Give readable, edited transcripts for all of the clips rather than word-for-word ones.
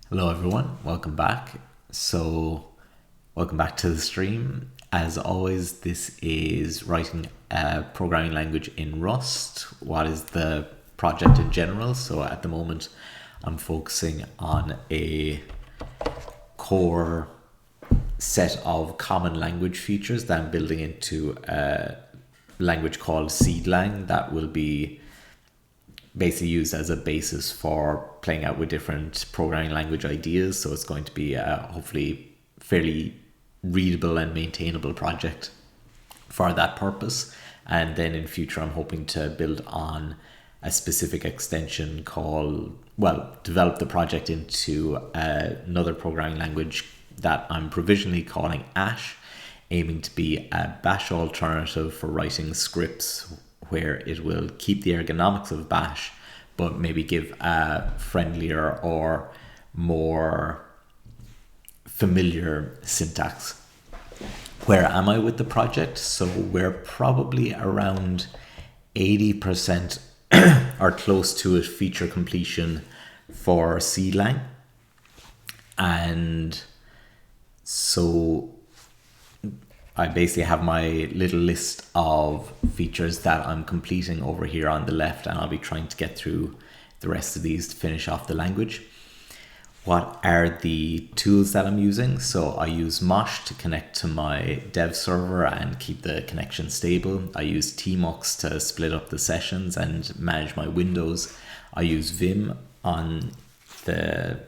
Hello everyone, welcome back. Welcome back to the stream. As always, this is writing a programming language in Rust. What is the project in general? So at the moment, I'm focusing on a core set of common language features that I'm building into a language called Seedlang that will be basically used as a basis for playing out with different programming language ideas. So it's going to be a hopefully fairly readable and maintainable project for that purpose. And then in future, I'm hoping to build on a specific extension develop the project into another programming language that I'm provisionally calling Ash, aiming to be a Bash alternative for writing scripts where it will keep the ergonomics of Bash, but maybe give a friendlier or more familiar syntax. Where am I with the project? So we're probably around 80% or close to it feature completion for Seedlang. And so I basically have my little list of features that I'm completing over here on the left, and I'll be trying to get through the rest of these to finish off the language. What are the tools that I'm using? So I use Mosh to connect to my dev server and keep the connection stable. I use Tmux to split up the sessions and manage my windows. I use Vim on the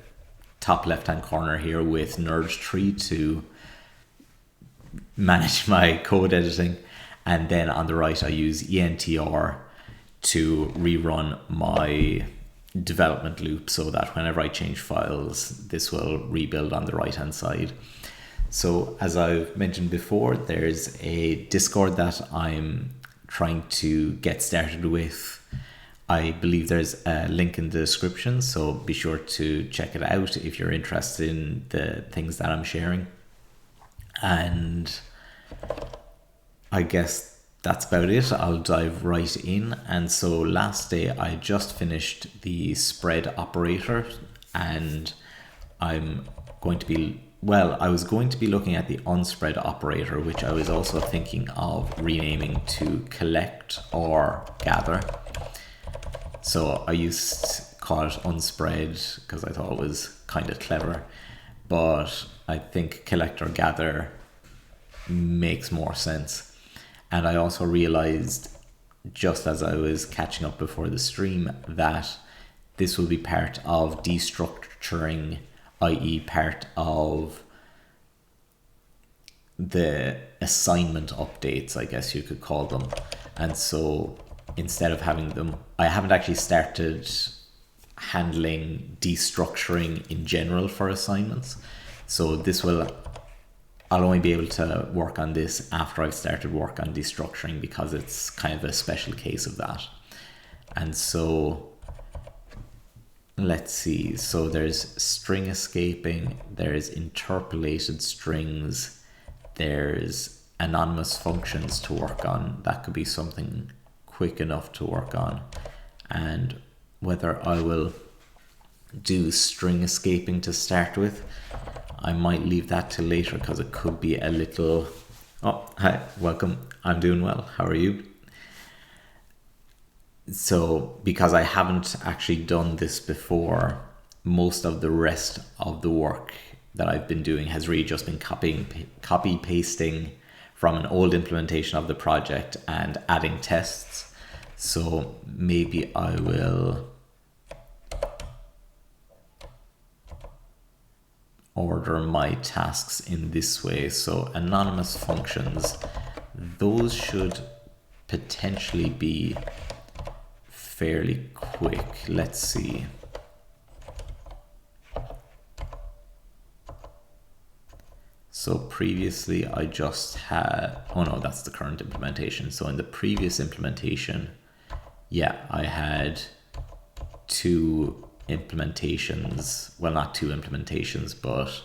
top left-hand corner here with NerdTree to manage my code editing, and then on the right I use ENTR to rerun my development loop so that whenever I change files this will rebuild on the right hand side. So as I've mentioned before, there's a Discord that I'm trying to get started with. I believe there's a link in the description, so be sure to check it out if you're interested in the things that I'm sharing. And I guess that's about it. I'll dive right in. And so last day I just finished the spread operator, and I was going to be looking at the unspread operator, which I was also thinking of renaming to collect or gather. So I used to call it unspread because I thought it was kind of clever, but I think collect or gather makes more sense. And I also realized, just as I was catching up before the stream, that this will be part of destructuring, i.e. part of the assignment updates, I guess you could call them. And so instead of having them, I haven't actually started handling destructuring in general for assignments. So I'll only be able to work on this after I've started work on destructuring, because it's kind of a special case of that. And so let's see. So there's string escaping, there's interpolated strings, there's anonymous functions to work on. That could be something quick enough to work on. And whether I will do string escaping to start with, I might leave that till later because it could be a little... Oh, hi, welcome. I'm doing well. How are you? So because I haven't actually done this before, most of the rest of the work that I've been doing has really just been copy pasting from an old implementation of the project and adding tests. So maybe I will order my tasks in this way. So anonymous functions, those should potentially be fairly quick. Let's see. So previously I just had, oh no, that's the current implementation. So in the previous implementation, yeah, I had two implementations. Well, not two implementations, but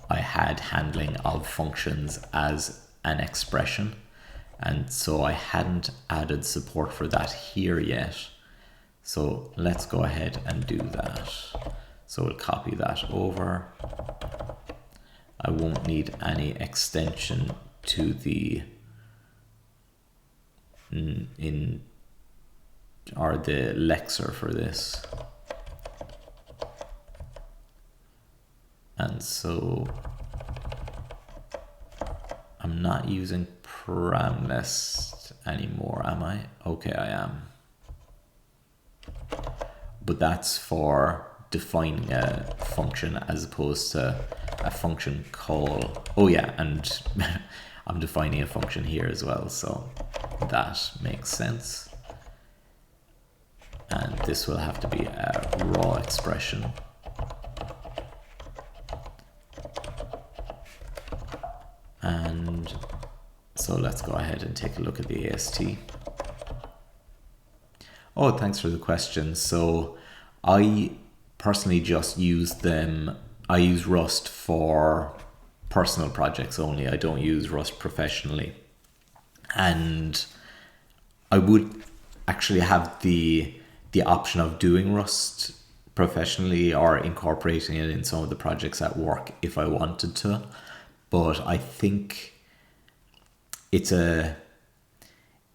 I had handling of functions as an expression. And so I hadn't added support for that here yet. So let's go ahead and do that. So we'll copy that over. I won't need any extension to the the lexer for this. And so I'm not using paramlist anymore, am I? Okay, I am. But that's for defining a function as opposed to a function call. Oh yeah, and I'm defining a function here as well, so that makes sense. And this will have to be a raw expression. And so let's go ahead and take a look at the AST. Oh, thanks for the question. So I personally just use them. I use Rust for personal projects only. I don't use Rust professionally. And I would actually have the option of doing Rust professionally or incorporating it in some of the projects at work if I wanted to. But I think it's a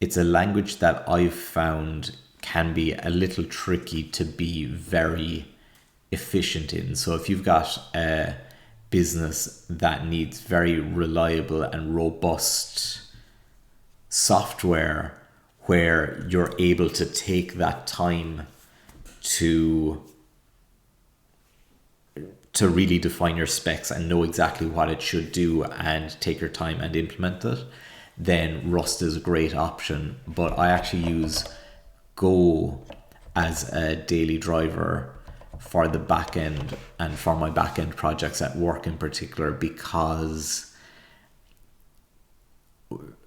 language that I've found can be a little tricky to be very efficient in. So if you've got a business that needs very reliable and robust software where you're able to take that time to really define your specs and know exactly what it should do and take your time and implement it, then Rust is a great option. But I actually use Go as a daily driver for the backend and for my backend projects at work in particular, because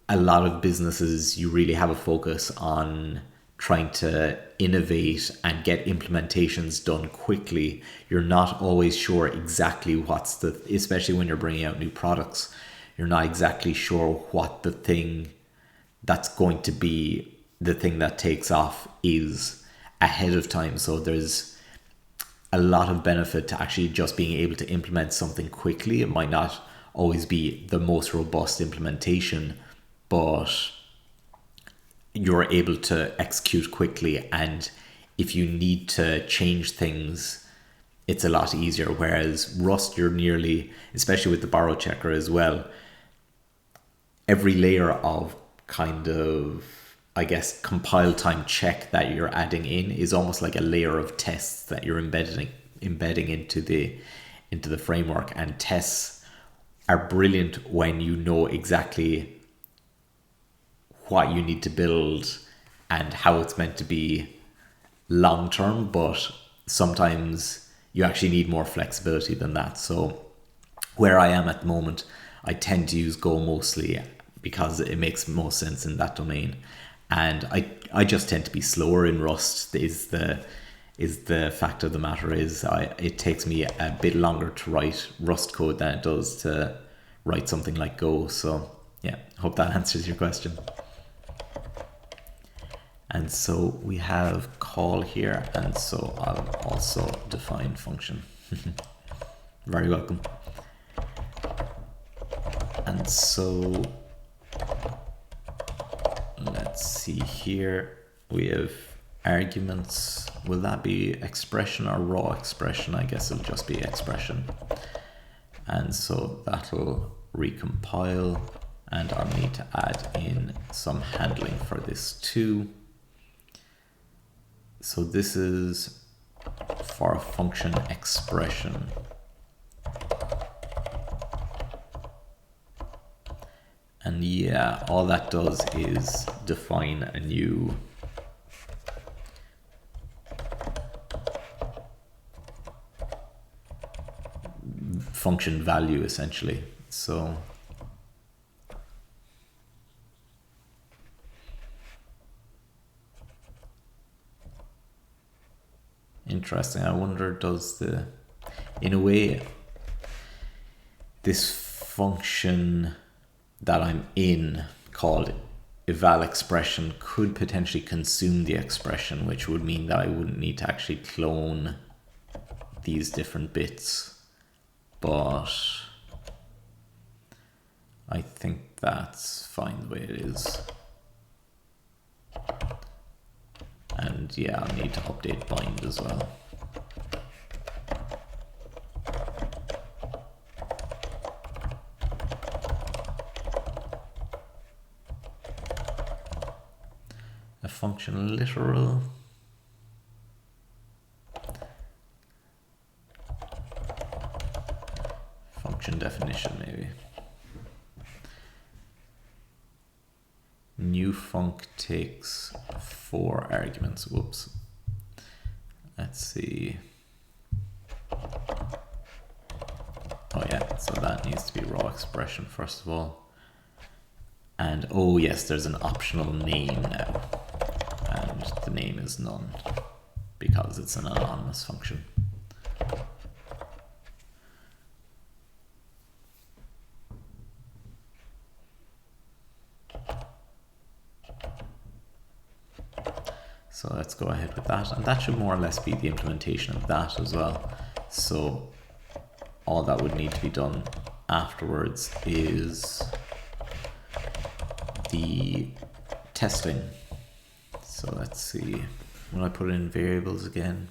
a lot of businesses, you really have a focus on trying to innovate and get implementations done quickly. You're not always sure exactly especially when you're bringing out new products, you're not exactly sure what the thing that's going to be the thing that takes off is ahead of time. So there's a lot of benefit to actually just being able to implement something quickly. It might not always be the most robust implementation, but you're able to execute quickly, and if you need to change things, it's a lot easier. Whereas Rust, you're nearly, especially with the borrow checker as well, every layer of kind of, I guess, compile time check that you're adding in is almost like a layer of tests that you're embedding into the framework. And tests are brilliant when you know exactly what you need to build and how it's meant to be long term, but sometimes you actually need more flexibility than that. So where I am at the moment, I tend to use Go mostly because it makes most sense in that domain. And I just tend to be slower in Rust is the fact of the matter. It takes me a bit longer to write Rust code than it does to write something like Go. So yeah, hope that answers your question. And so we have call here, and so I'll also define function. Very welcome. And so let's see here. We have arguments. Will that be expression or raw expression? I guess it'll just be expression. And so that'll recompile, and I'll need to add in some handling for this too. So this is for a function expression. And yeah, all that does is define a new function value essentially. So interesting. I wonder, in a way, this function that I'm in called eval expression could potentially consume the expression, which would mean that I wouldn't need to actually clone these different bits, but I think that's fine the way it is. And yeah, I'll need to update bind as well. A function literal. Function definition maybe. New func takes 4 arguments. Whoops. Let's see. Oh yeah, so that needs to be raw expression first of all. And oh yes, there's an optional name now. And the name is none because it's an anonymous function. So let's go ahead with that, and that should more or less be the implementation of that as well. So all that would need to be done afterwards is the testing. So let's see, when I put in variables again,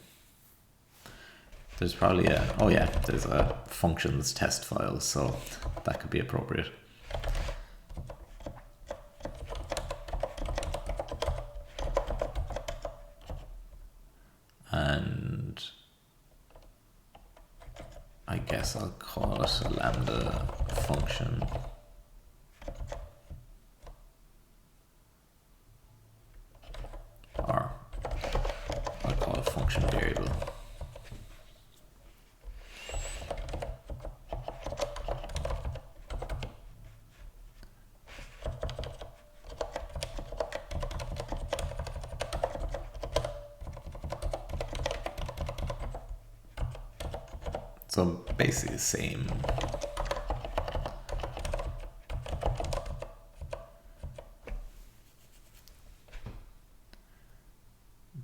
there's probably there's a functions test file, so that could be appropriate. And I guess I'll call it a lambda function. Or I'll call it function variable. So basically the same.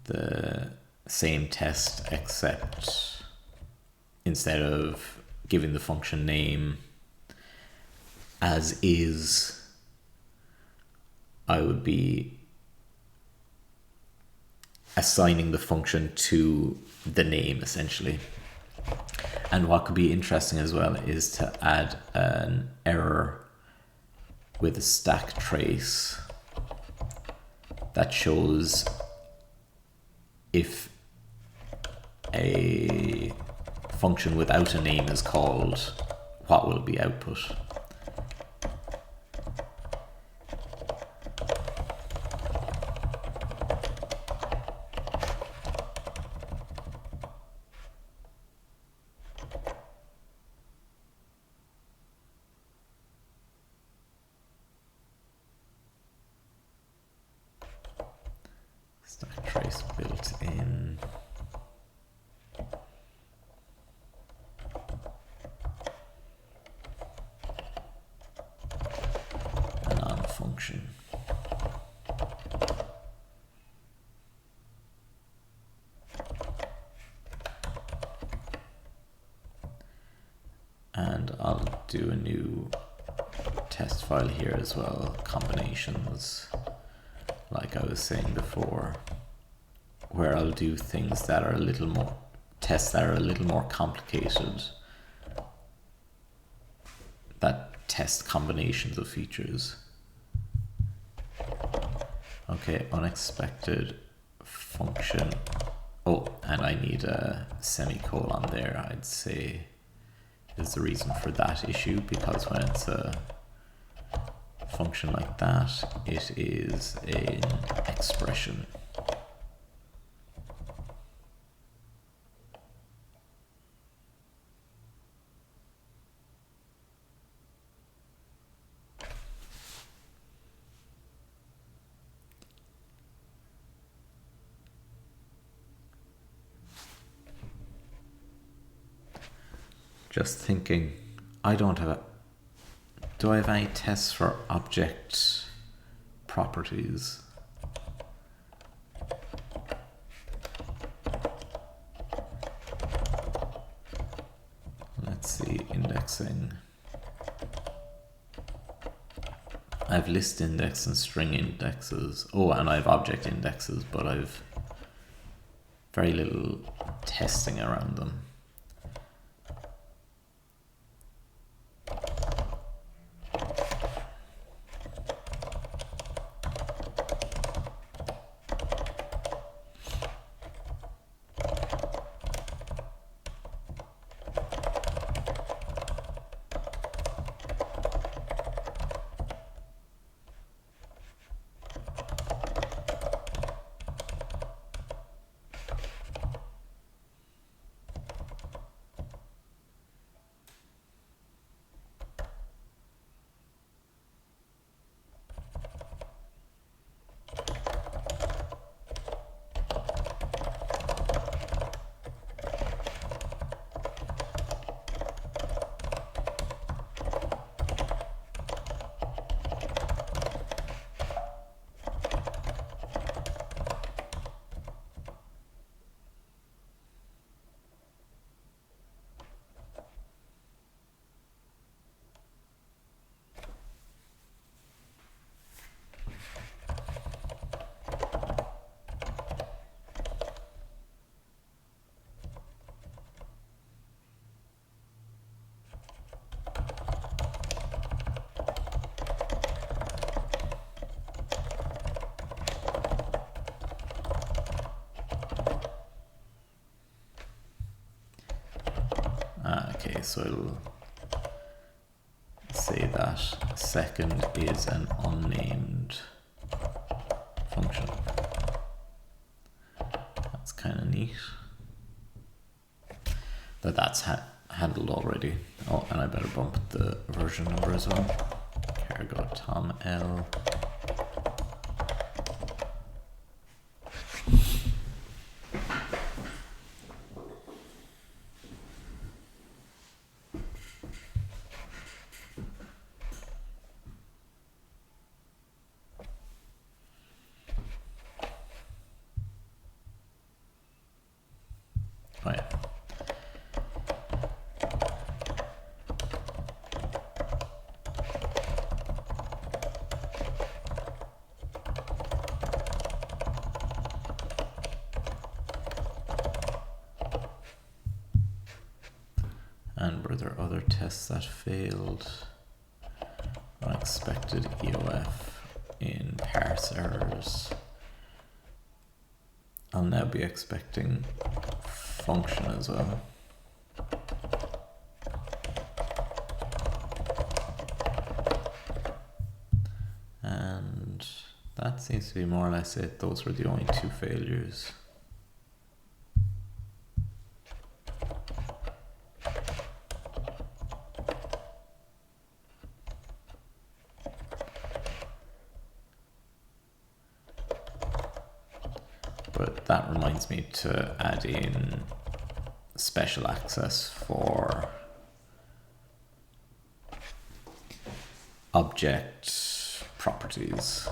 The same test, except instead of giving the function name as is, I would be assigning the function to the name essentially. And what could be interesting as well is to add an error with a stack trace that shows if a function without a name is called, what will be output. Stack trace built in. Anon function. And I'll do a new test file here as well, combinations, like I was saying before, where I'll do things that are a little more, tests that are a little more complicated, that test combinations of features. Okay, unexpected function. Oh, and I need a semicolon there, I'd say, is the reason for that issue, because when it's a function like that, it is an expression. Just thinking, I don't have a, do I have any tests for object properties? indexing. I have list index and string indexes. Oh, and I have object indexes, but I've very little testing around them. Okay, so it'll say that second is an unnamed function. That's kind of neat. That's handled already. Oh, and I better bump the version number as well. Cargo Tom L. Oh yeah. And were there other tests that failed? Unexpected EOF in parse errors. I'll now be expecting function as well. And that seems to be more or less it. Those were the only two failures. But that reminds me to add in special access for object properties.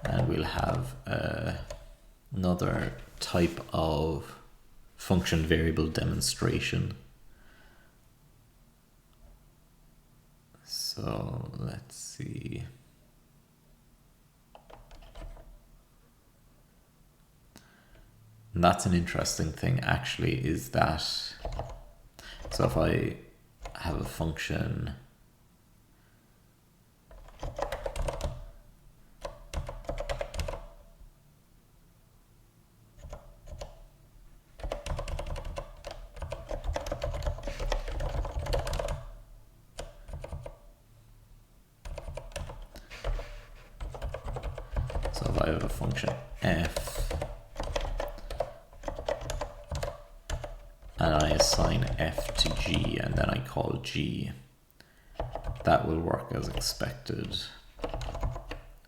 And we'll have another type of function variable demonstration. So let's see. And that's an interesting thing actually, is that, so if I have a function I have a function f and I assign f to g and then I call g, that will work as expected,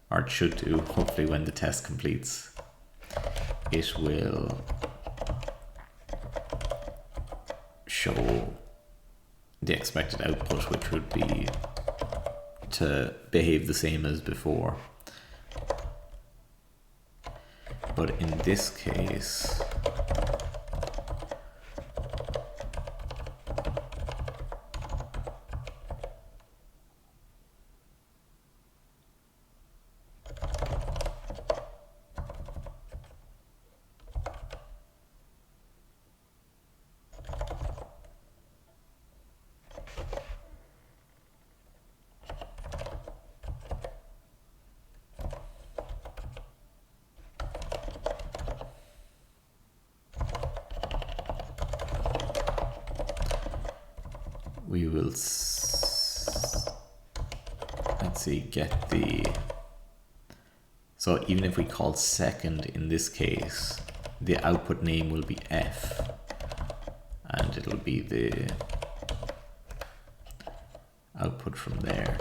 or it should do. Hopefully when the test completes it will show the expected output, which would be to behave the same as before. But in this case, we will, let's see, get the, so even if we call second in this case, the output name will be f and it'll be the output from there.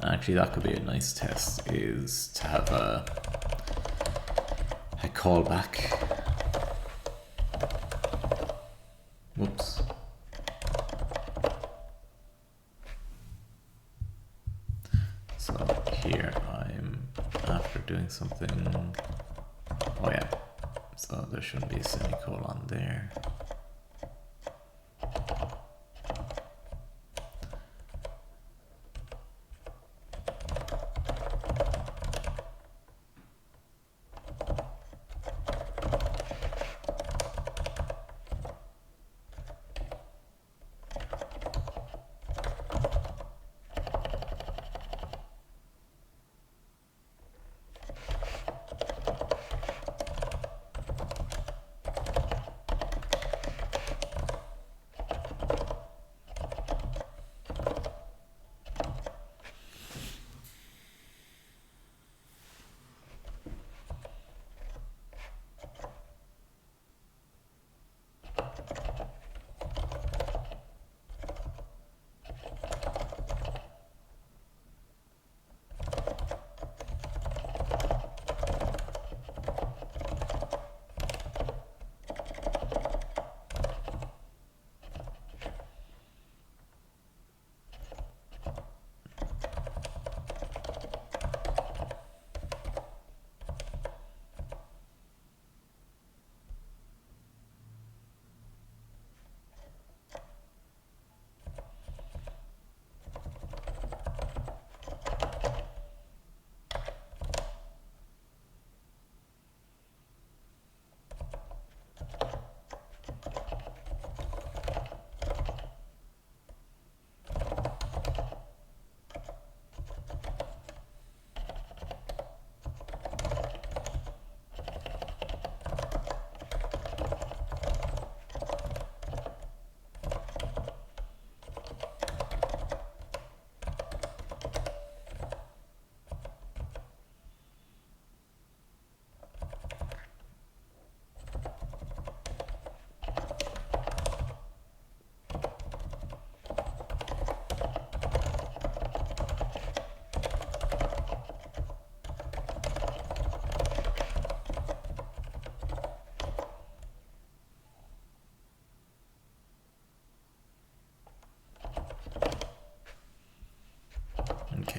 Actually, that could be a nice test, is to have a callback. Whoops. So here I'm, after doing something, oh yeah, so there shouldn't be a semicolon there.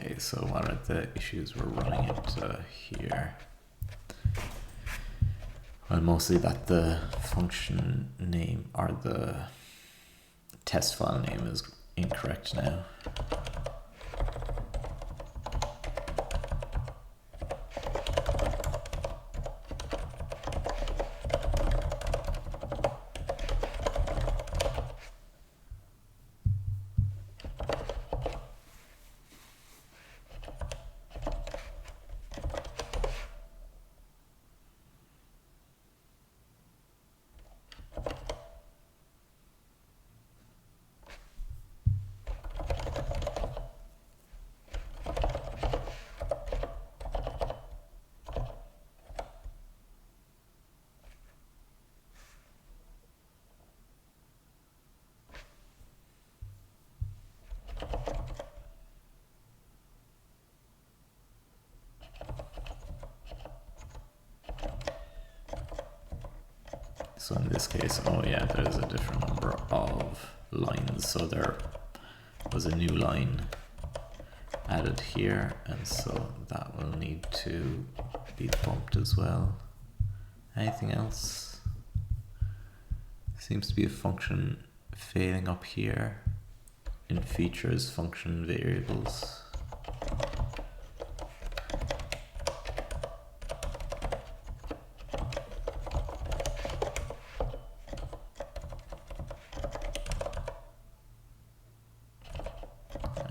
Okay, so what are the issues we're running into here? Well, mostly that the function name or the test file name is incorrect now. So in this case, oh yeah, there's a different number of lines. So there was a new line added here, and so that will need to be bumped as well. Anything else? Seems to be a function failing up here in features function variables.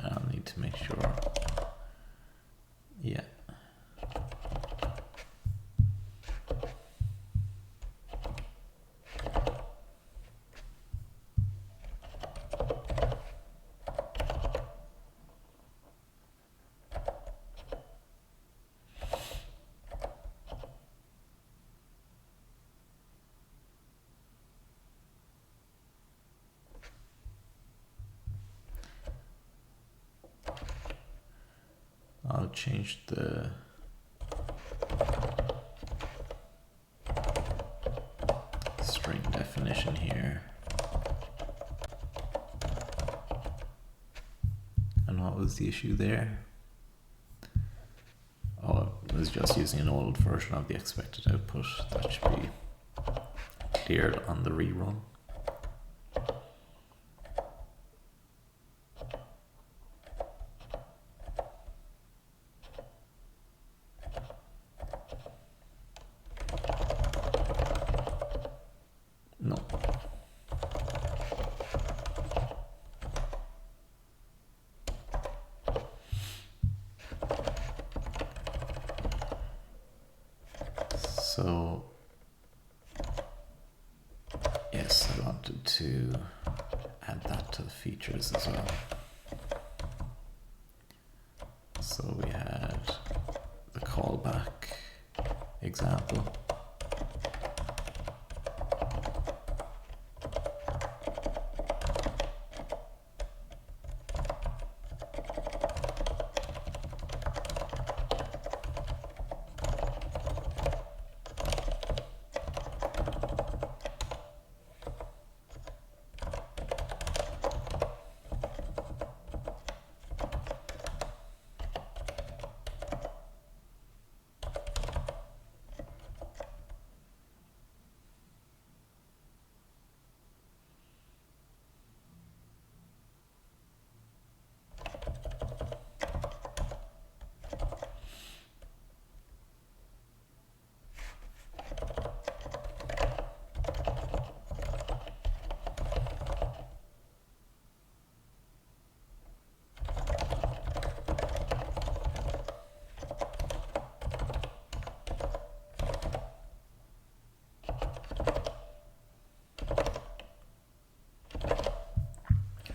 I'll need to make sure. Yeah. I'll change the string definition here. And what was the issue there? Oh, it was just using an old version of the expected output. That should be cleared on the rerun. No. So, yes, I wanted to add that to the features as well. So we had the callback example.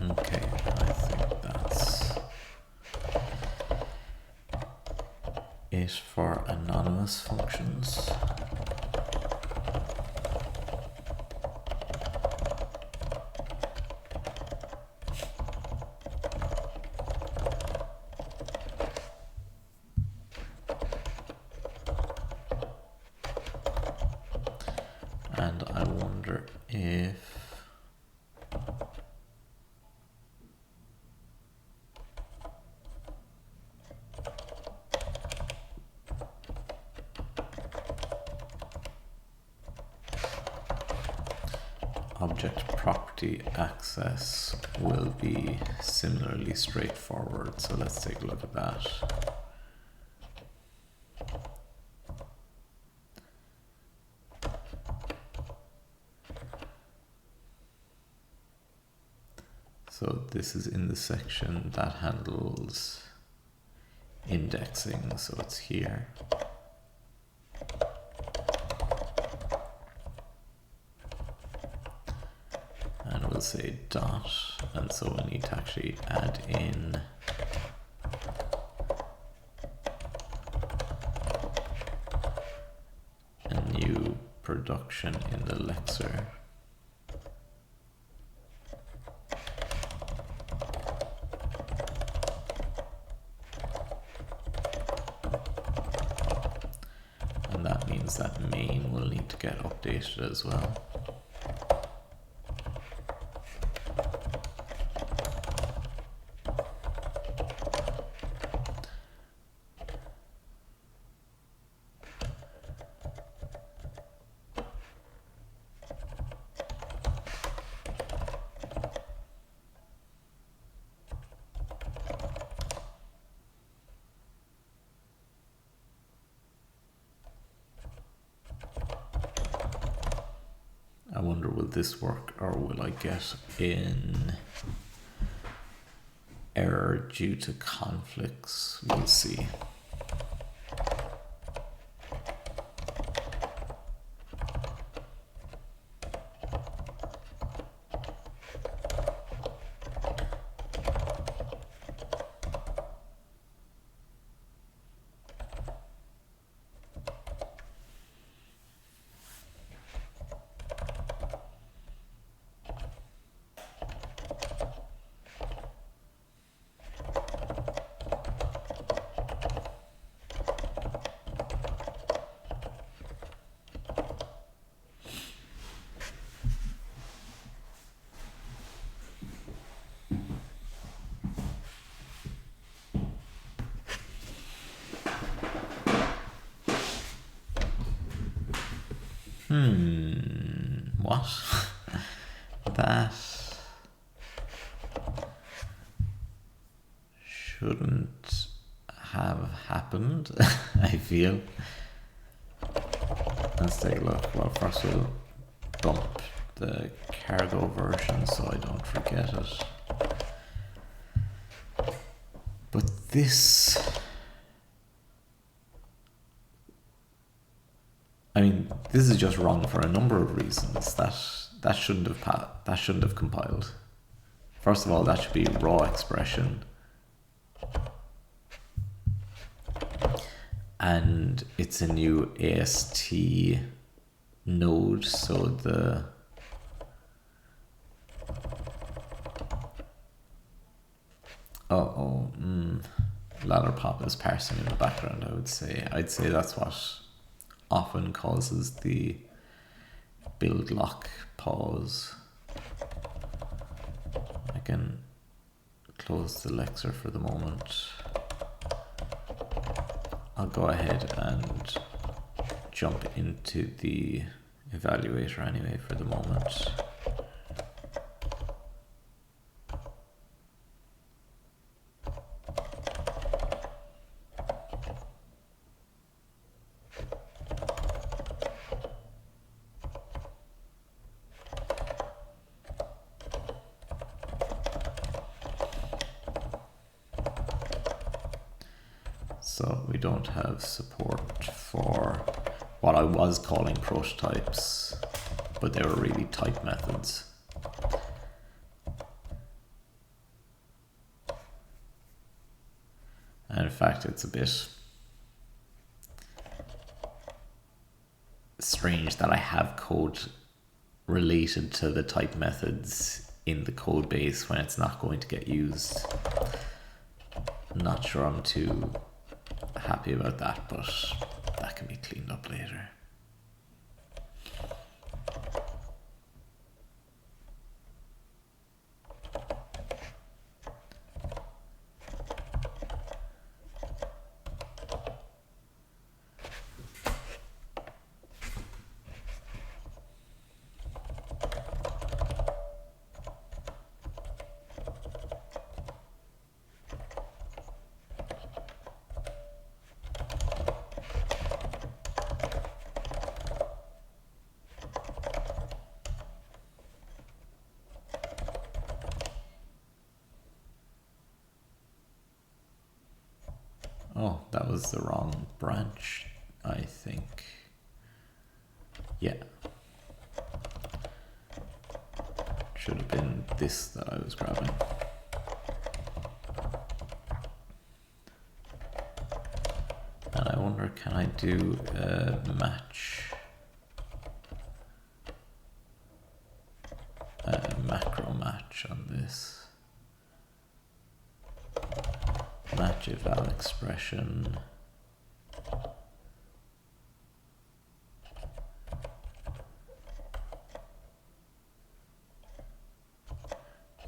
Okay, I think that's it for anonymous functions. And I wonder if object property access will be similarly straightforward. So let's take a look at that. So this is in the section that handles indexing, so it's here. And we'll say dot, and so we need to actually add in a new production in the lexer. And that means that main will need to get updated as well. I wonder, will this work, or will I get in error due to conflicts? We'll see. What? That shouldn't have happened, I feel. Let's take a look. Well, first we'll dump the cargo version so I don't forget it. But this, I mean, this is just wrong for a number of reasons. That shouldn't have compiled. First of all, that should be raw expression, and it's a new AST node, so the ladder pop is parsing in the background. I'd say that's what often causes the build lock pause. I can close the lexer for the moment. I'll go ahead and jump into the evaluator anyway for the moment. So we don't have support for what I was calling prototypes, but they were really type methods. And in fact, it's a bit strange that I have code related to the type methods in the code base when it's not going to get used. Not sure I'm too happy about that, but that can be cleaned up later. Oh, that was the wrong branch, I think. Yeah. Should have been this that I was grabbing. And I wonder, can I do a match? A macro match on this. Match eval expression.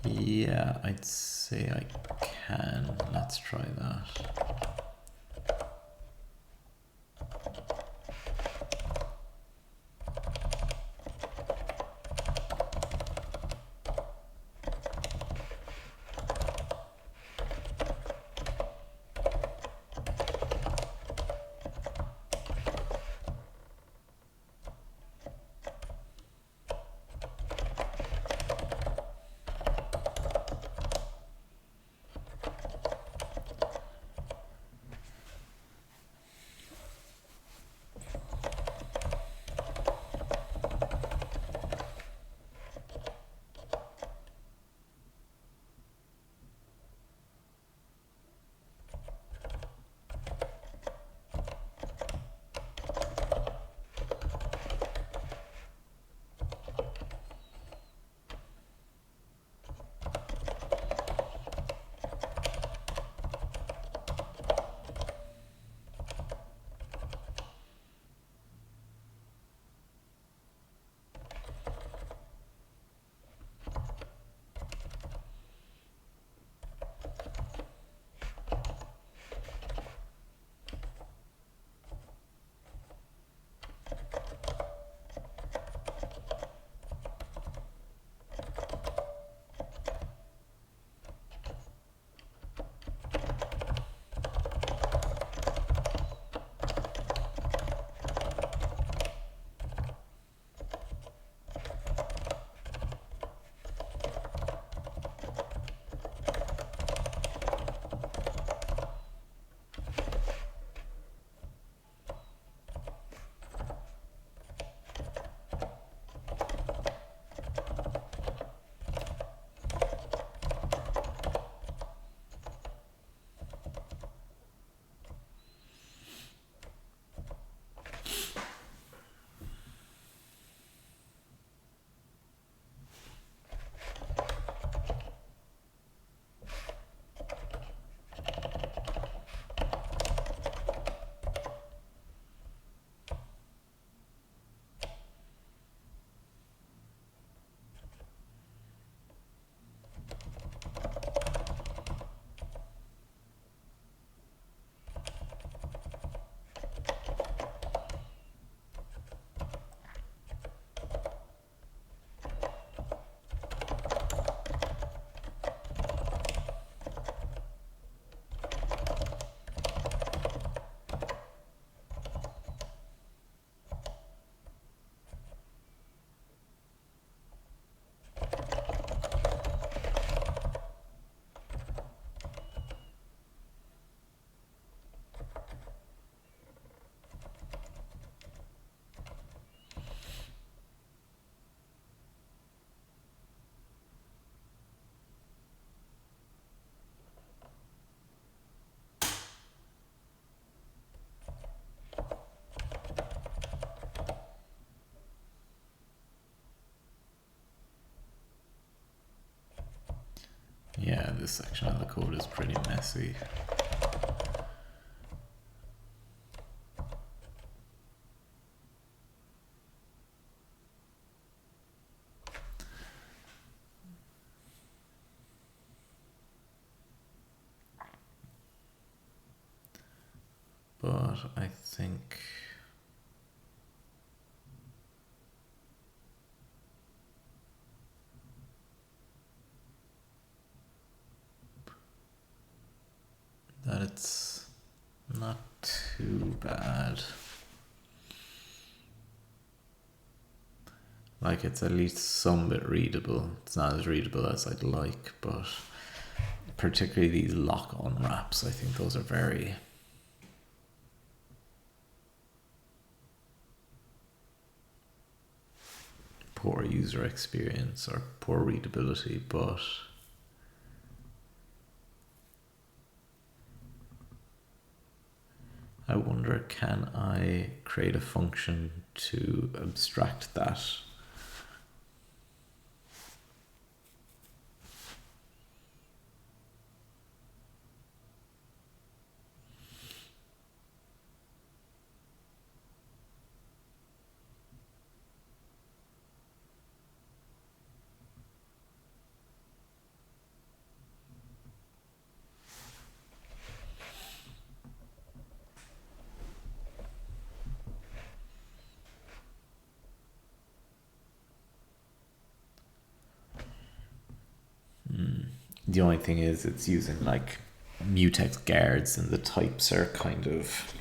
Yeah, I'd say I can. Let's try that. Yeah, this section of the code is pretty messy. But I think that it's not too bad. Like, it's at least some bit readable. It's not as readable as I'd like, but particularly these lock unwraps, I think those are very poor user experience or poor readability, but I wonder, can I create a function to abstract that? The only thing is it's using like mutex guards and the types are kind of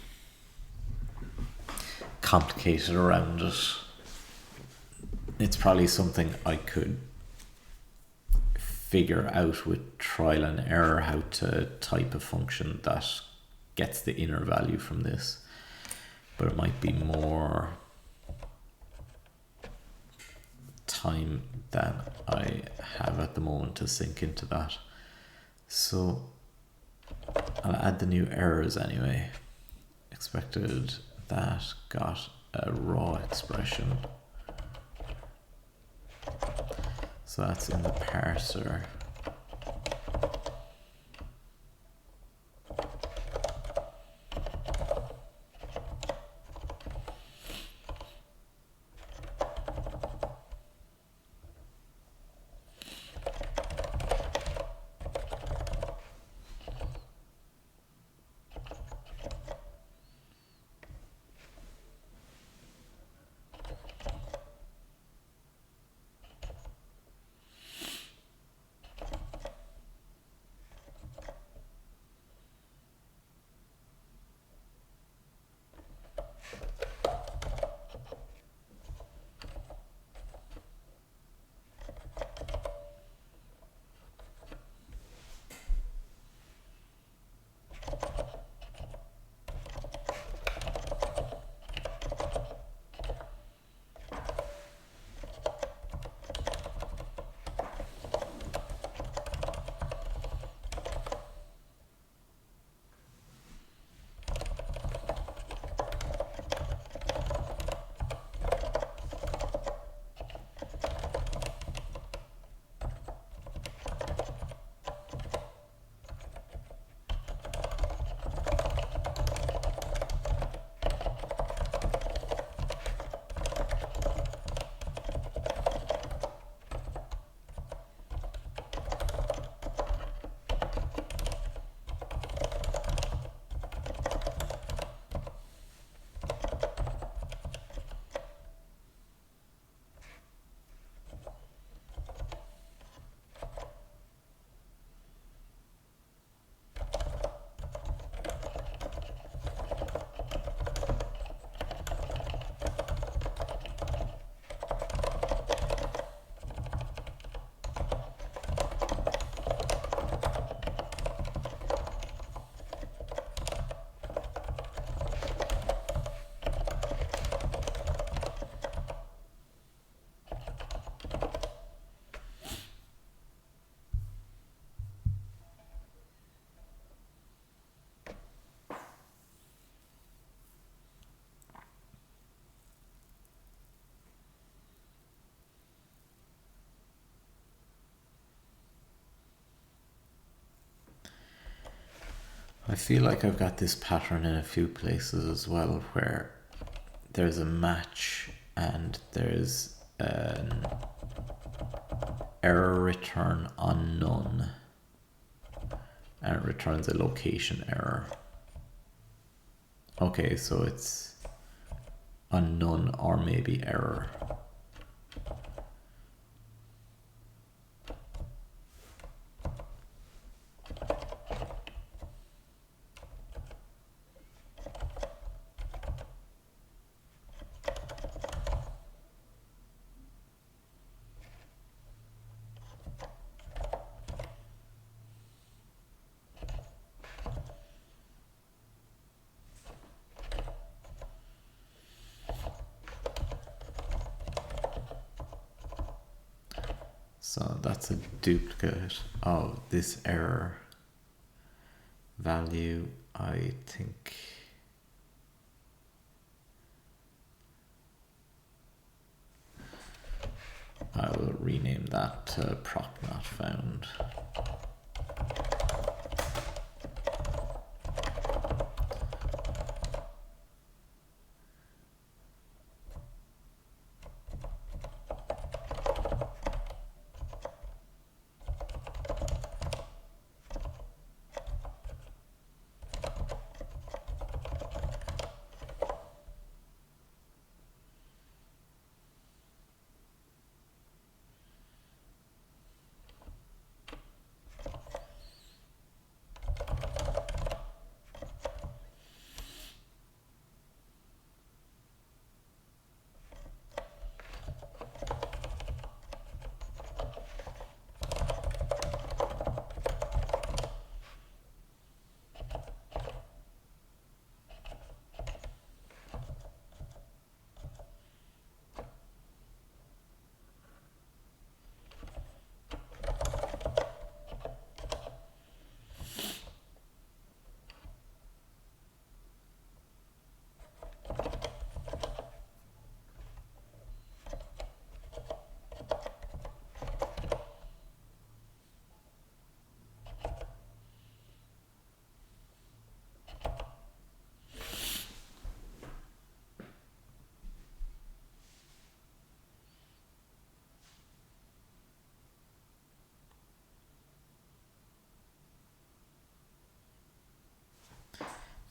complicated around it. It's probably something I could figure out with trial and error, how to type a function that gets the inner value from this, but it might be more time than I have at the moment to sink into that. So I'll add the new errors anyway. Expected that got a raw expression. So that's in the parser. I feel like I've got this pattern in a few places as well, where there's a match and there's an error return on none, and it returns a location error. Okay, so it's unknown or maybe error. So that's a duplicate of this error value. I think I will rename that to prop not found.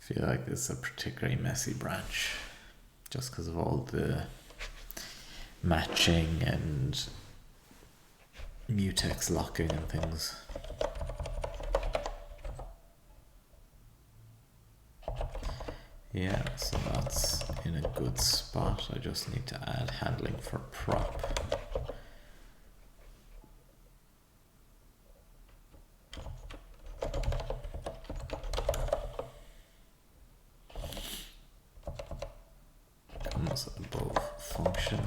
I feel like this is a particularly messy branch just because of all the matching and mutex locking and things. Yeah, so that's in a good spot. I just need to add handling for prop. Comes above function.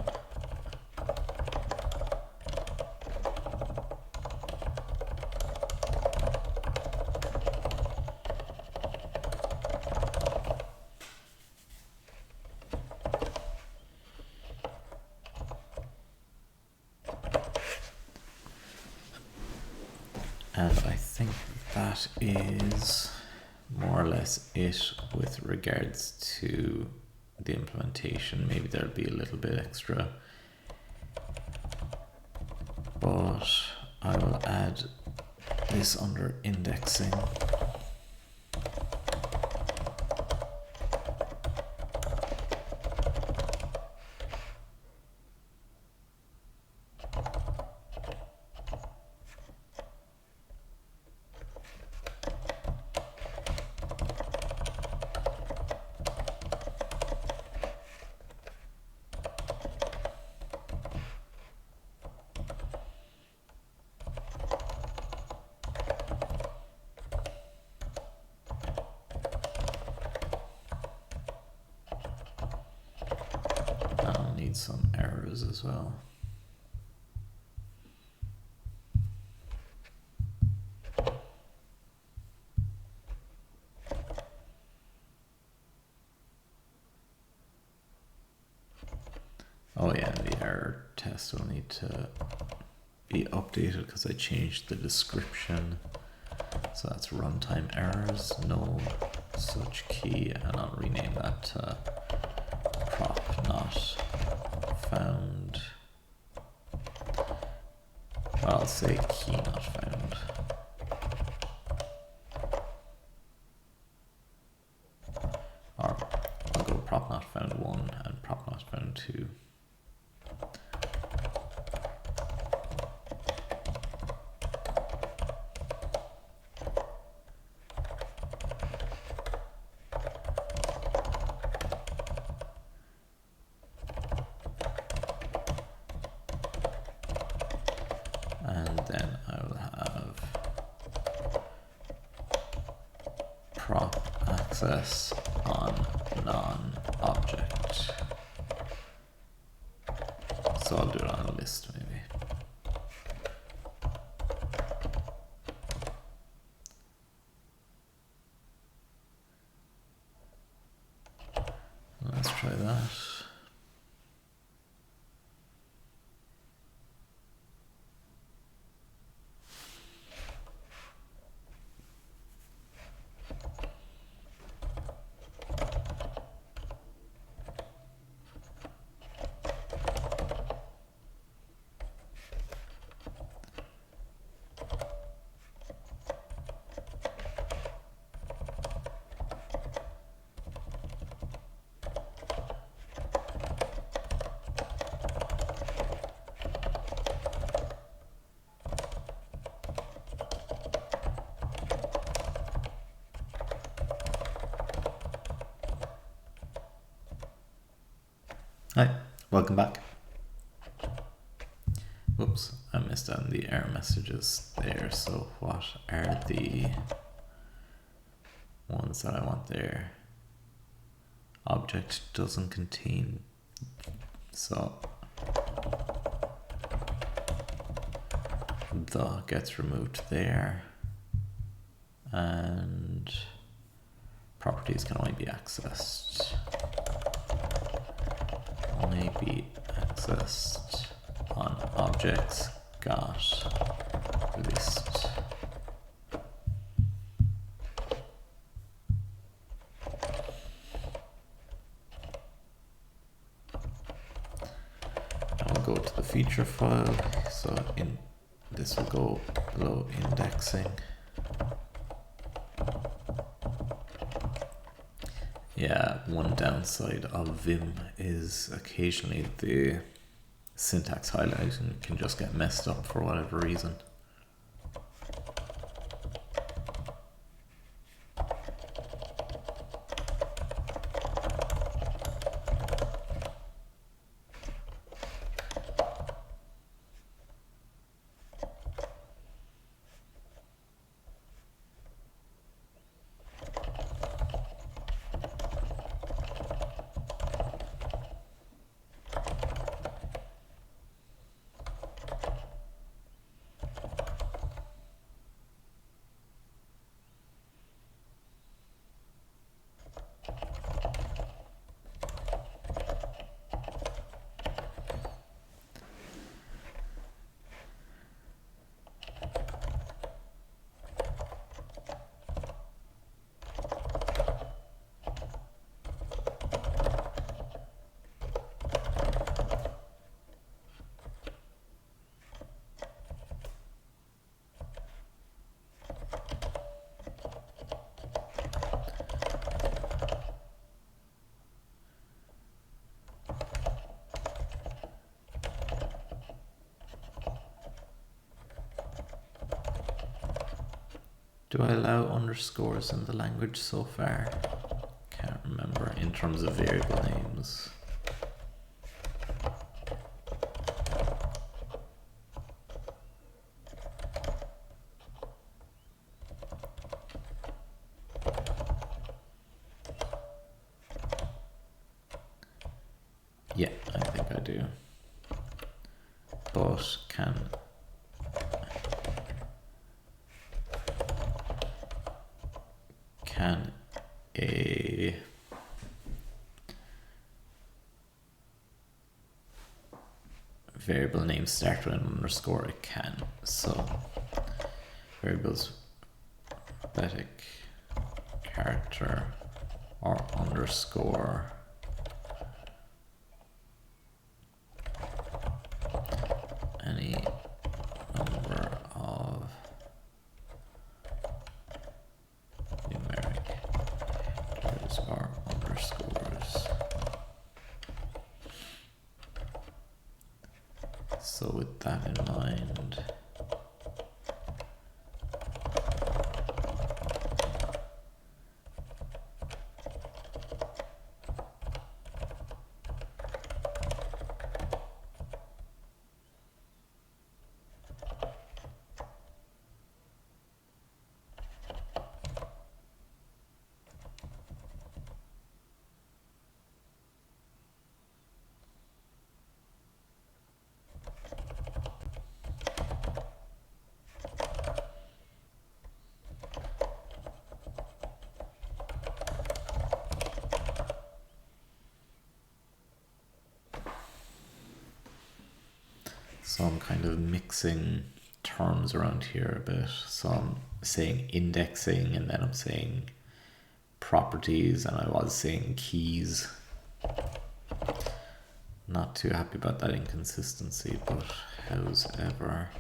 And I think that is more or less it with regards to the implementation. Maybe there'll be a little bit extra, but I will add this under indexing. I'll need some errors as well. Oh yeah, the error test will need to be updated because I changed the description. So that's runtime errors, no such key, and I'll rename that to prop not found. Well, I'll say key not found. Or I'll go prop not found 1 and prop not found 2. And then I will have prop access on non-object. So I'll do it on a list maybe. try that. Hi, welcome back. Whoops, I missed out on the error messages there. So what are the ones that I want there? Object doesn't contain, so the gets removed there, and properties can only be accessed on objects got list. And we'll go to the feature file. So this will go below indexing. Yeah, one downside of Vim is occasionally the syntax highlighting can just get messed up for whatever reason. Do I allow underscores in the language so far? Can't remember in terms of variable names. Yeah, I think I do. But can a variable name start with an underscore? It can. So variables static character or underscore any number of numeric letters or underscores. So with that in mind, So I'm kind of mixing terms around here a bit. So I'm saying indexing, and then I'm saying properties, and I was saying keys. Not too happy about that inconsistency, but howsoever.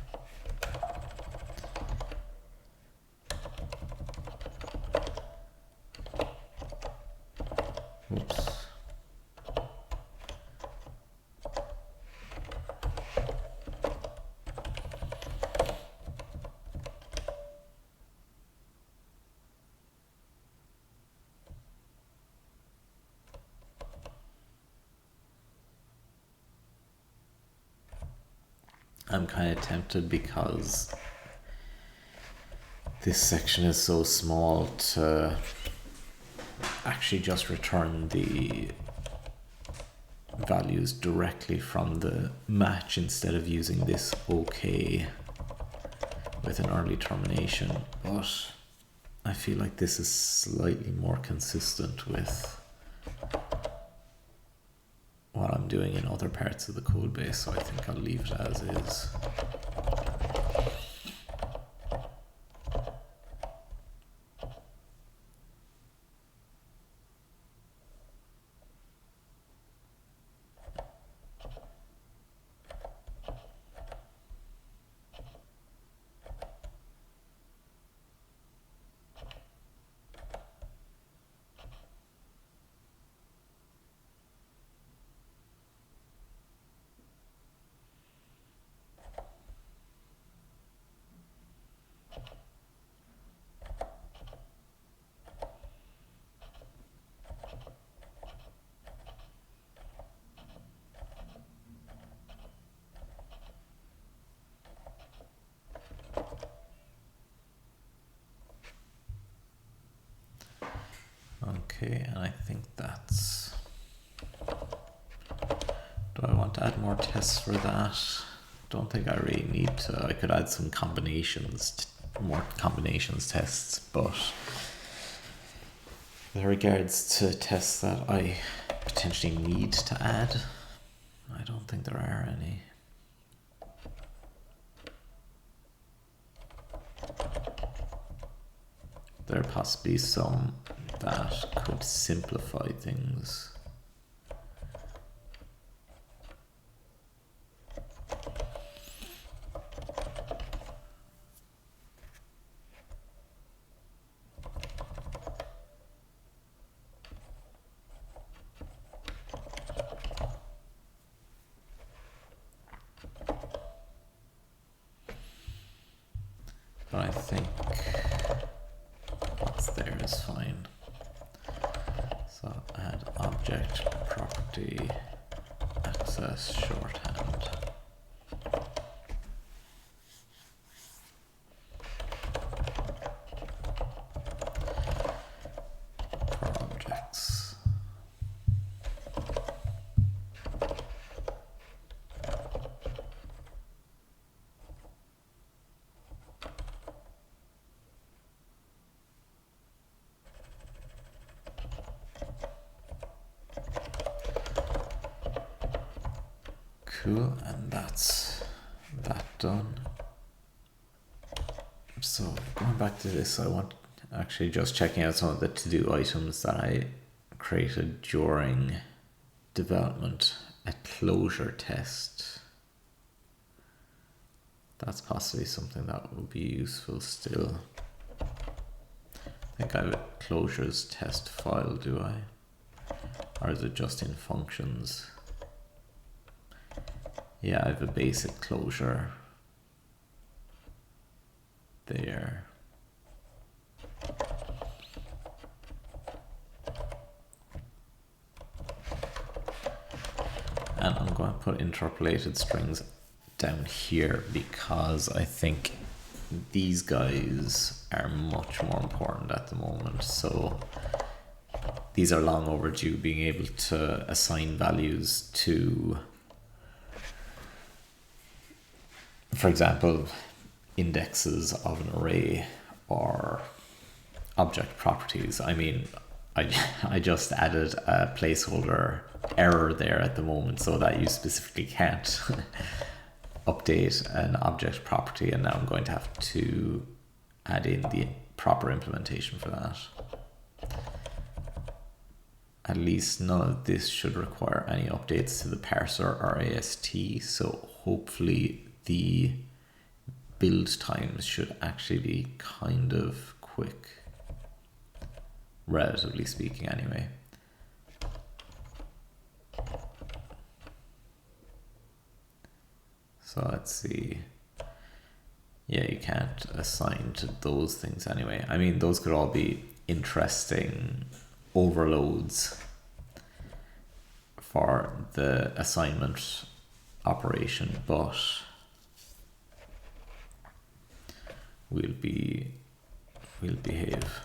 Oops. I'm kind of tempted because this section is so small to actually just return the values directly from the match instead of using this OK with an early termination. But I feel like this is slightly more consistent with what I'm doing in other parts of the code base, so I think I'll leave it as is. Okay, and I think that's... Do I want to add more tests for that? Don't think I really need to. I could add some combinations, more combinations tests, but with regards to tests that I potentially need to add, I don't think there are any. There are possibly some that could simplify things. But I think what's there is fine. So add object property access shorthand. For objects. Cool, and that's that done. So going back to this, I want actually just checking out some of the to-do items that I created during development. A closure test. That's possibly something that will be useful still. I think I have a closures test file, do I? Or is it just in functions? Yeah, I have a basic closure there. And I'm going to put interpolated strings down here because I think these guys are much more important at the moment. So these are long overdue, being able to assign values to, for example, indexes of an array or object properties. I mean, I just added a placeholder error there at the moment so that you specifically can't update an object property, and now I'm going to have to add in the proper implementation for that. At least none of this should require any updates to the parser or AST, so hopefully the build times should actually be kind of quick, relatively speaking anyway. So let's see. Yeah, you can't assign to those things anyway. I mean, those could all be interesting overloads for the assignment operation, but we'll behave.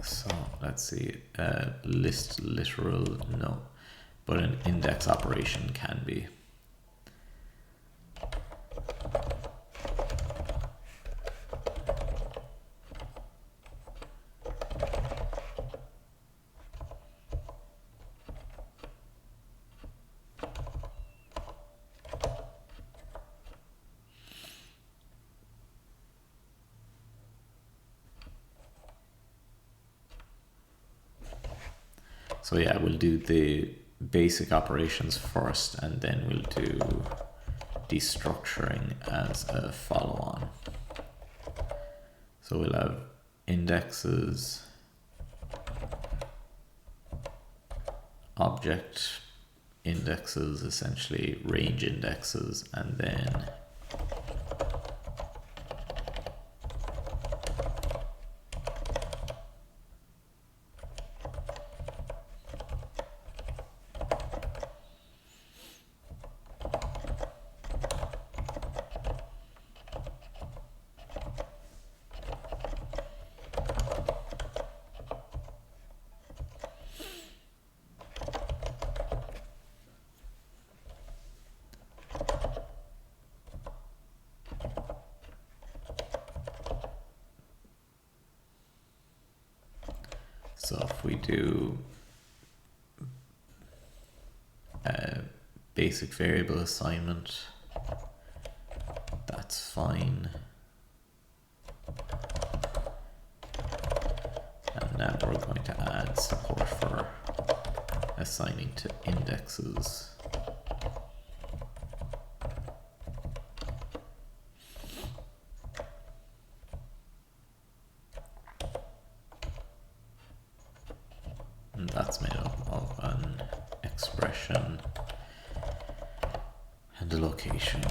So let's see, list literal, no, but an index operation can be. So yeah, we'll do the basic operations first, and then we'll do destructuring as a follow-on. So we'll have indexes, object indexes, essentially range indexes, and then so if we do a basic variable assignment, that's fine. And now we're going to add support for assigning to indexes. And that's made up of an expression and a location.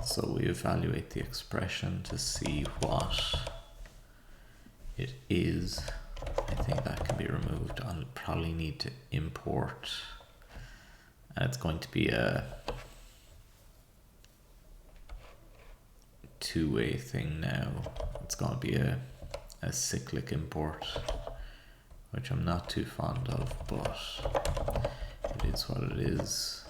So we evaluate the expression to see what it is. I think that can be removed. I'll probably need to import, and it's going to be a two-way thing now. It's going to be a cyclic import, which I'm not too fond of, but it is what it is.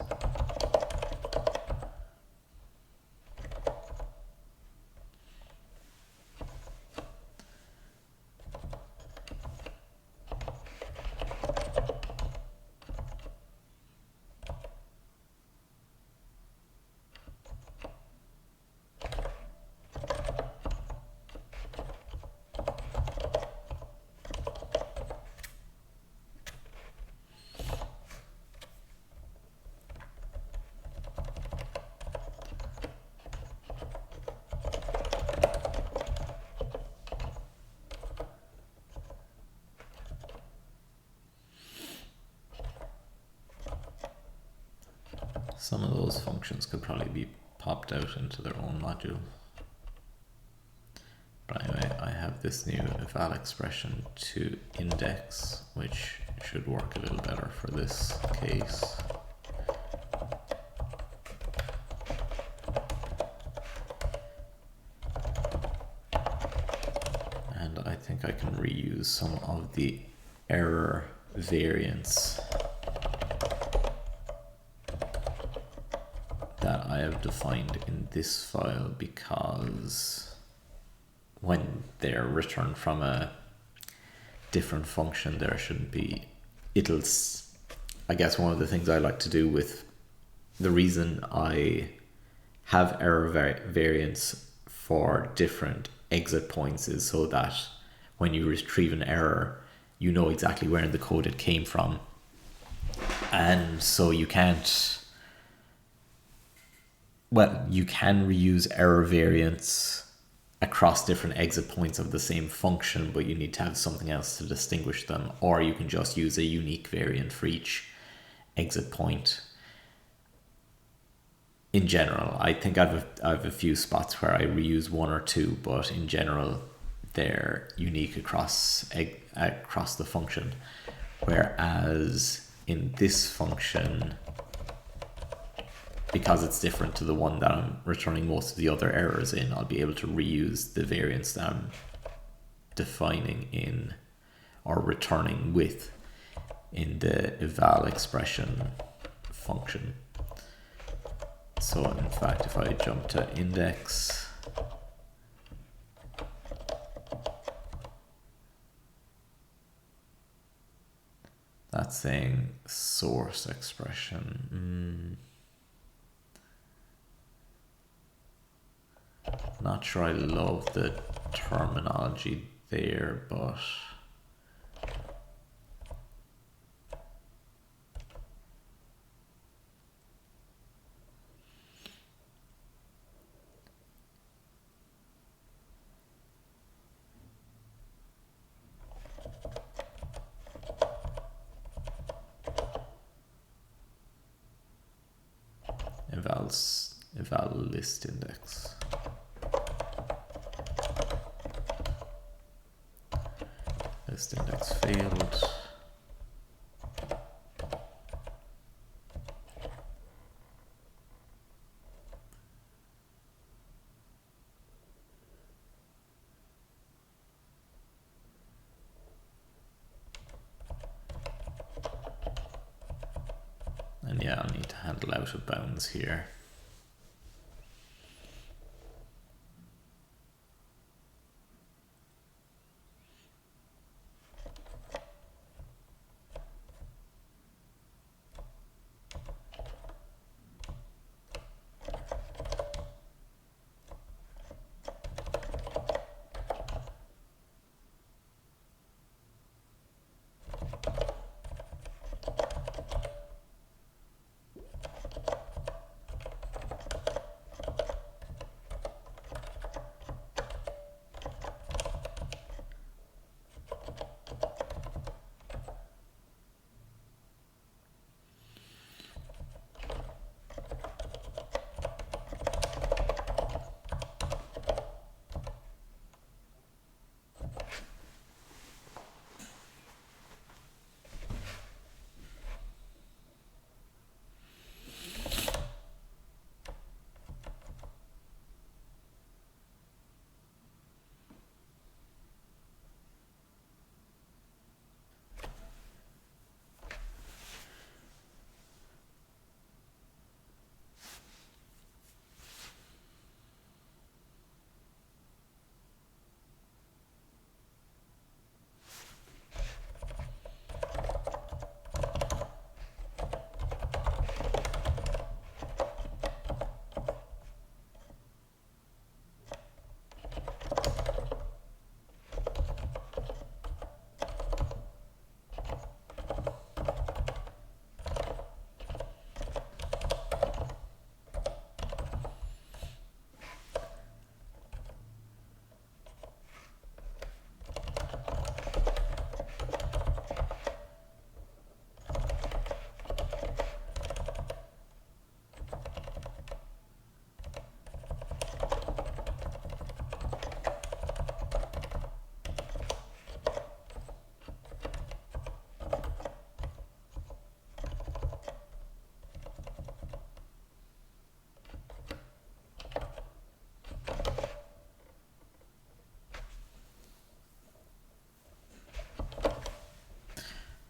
Some of those functions could probably be popped out into their own module. But anyway, I have this new eval expression to index, which should work a little better for this case. And I think I can reuse some of the error variants have defined in this file, because when they're returned from a different function, there shouldn't be, I guess one of the things I like to do with the reason I have error variants for different exit points is so that when you retrieve an error, you know exactly where in the code it came from. And so you can reuse error variants across different exit points of the same function, but you need to have something else to distinguish them, or you can just use a unique variant for each exit point. In general, I think I have a few spots where I reuse one or two, but in general, they're unique across the function. Whereas in this function, because it's different to the one that I'm returning most of the other errors in, I'll be able to reuse the variants that I'm defining in or returning with in the eval expression function. So in fact, if I jump to index, that's saying source expression. Not sure I love the terminology there, but eval list index. List index failed. And yeah, I'll need to handle out of bounds here.